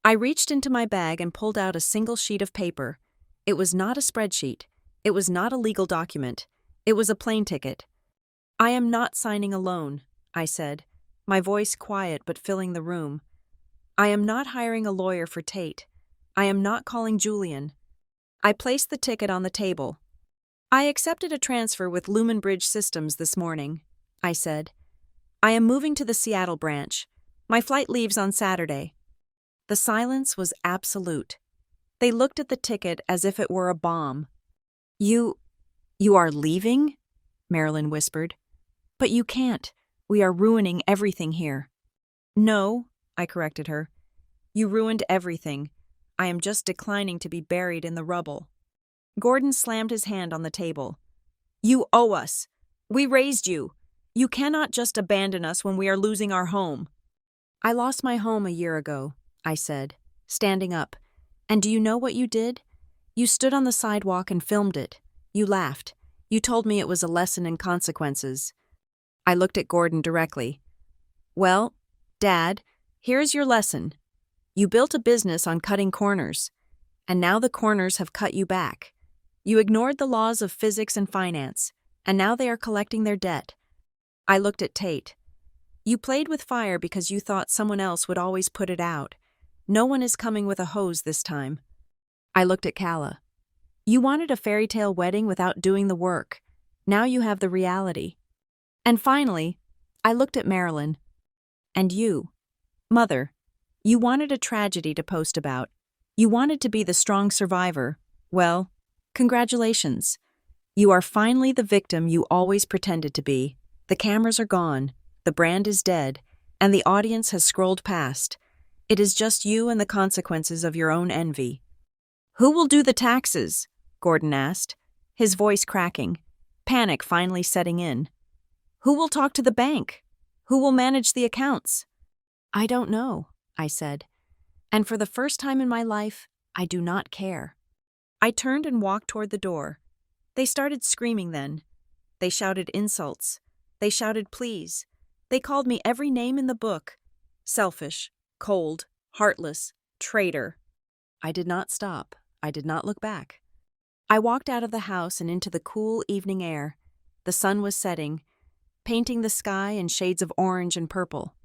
I reached into my bag and pulled out a single sheet of paper. It was not a spreadsheet. It was not a legal document. It was a plane ticket. "I am not signing a loan," I said, my voice quiet but filling the room. "I am not hiring a lawyer for Tate. I am not calling Julian." I placed the ticket on the table. "I accepted a transfer with Lumen Bridge Systems this morning," I said. "I am moving to the Seattle branch. My flight leaves on Saturday." The silence was absolute. They looked at the ticket as if it were a bomb. You are leaving?" Marilyn whispered. "But you can't. We are ruining everything here." "No," I corrected her. "You ruined everything. I am just declining to be buried in the rubble." Gordon slammed his hand on the table. "You owe us. We raised you. You cannot just abandon us when we are losing our home." "I lost my home a year ago," I said, standing up. "And do you know what you did? You stood on the sidewalk and filmed it. You laughed. You told me it was a lesson in consequences." I looked at Gordon directly. "Well, Dad, here's your lesson. You built a business on cutting corners, and now the corners have cut you back. You ignored the laws of physics and finance, and now they are collecting their debt." I looked at Tate. "You played with fire because you thought someone else would always put it out. No one is coming with a hose this time." I looked at Calla. "You wanted a fairy tale wedding without doing the work. Now you have the reality." And finally, I looked at Marilyn. "And you, Mother, you wanted a tragedy to post about. You wanted to be the strong survivor. Well, congratulations. You are finally the victim you always pretended to be. The cameras are gone, the brand is dead, and the audience has scrolled past. It is just you and the consequences of your own envy." "Who will do the taxes?" Gordon asked, his voice cracking, panic finally setting in. "Who will talk to the bank? Who will manage the accounts?" "I don't know," I said. "And for the first time in my life, I do not care." I turned and walked toward the door. They started screaming then. They shouted insults. They shouted pleas. They called me every name in the book. Selfish, cold, heartless, traitor. I did not stop. I did not look back. I walked out of the house and into the cool evening air. The sun was setting, painting the sky in shades of orange and purple.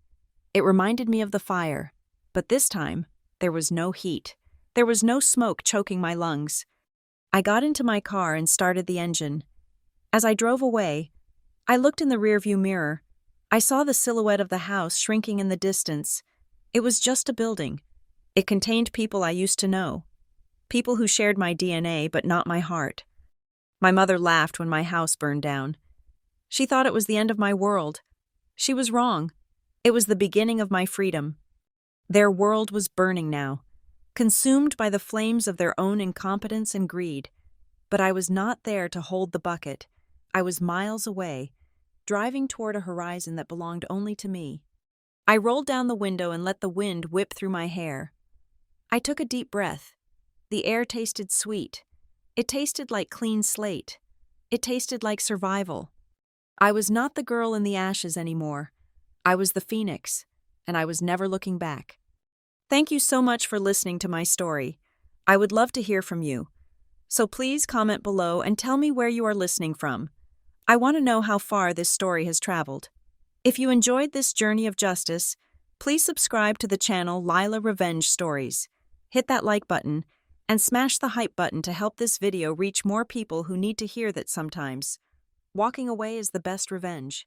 It reminded me of the fire, but this time, there was no heat. There was no smoke choking my lungs. I got into my car and started the engine. As I drove away, I looked in the rearview mirror. I saw the silhouette of the house shrinking in the distance. It was just a building. It contained people I used to know. People who shared my DNA, but not my heart. My mother laughed when my house burned down. She thought it was the end of my world. She was wrong. It was the beginning of my freedom. Their world was burning now, consumed by the flames of their own incompetence and greed. But I was not there to hold the bucket. I was miles away, driving toward a horizon that belonged only to me. I rolled down the window and let the wind whip through my hair. I took a deep breath. The air tasted sweet. It tasted like clean slate. It tasted like survival. I was not the girl in the ashes anymore. I was the phoenix, and I was never looking back. Thank you so much for listening to my story. I would love to hear from you. So please comment below and tell me where you are listening from. I want to know how far this story has traveled. If you enjoyed this journey of justice, please subscribe to the channel Lila Revenge Stories. Hit that like button and smash the hype button to help this video reach more people who need to hear that sometimes walking away is the best revenge.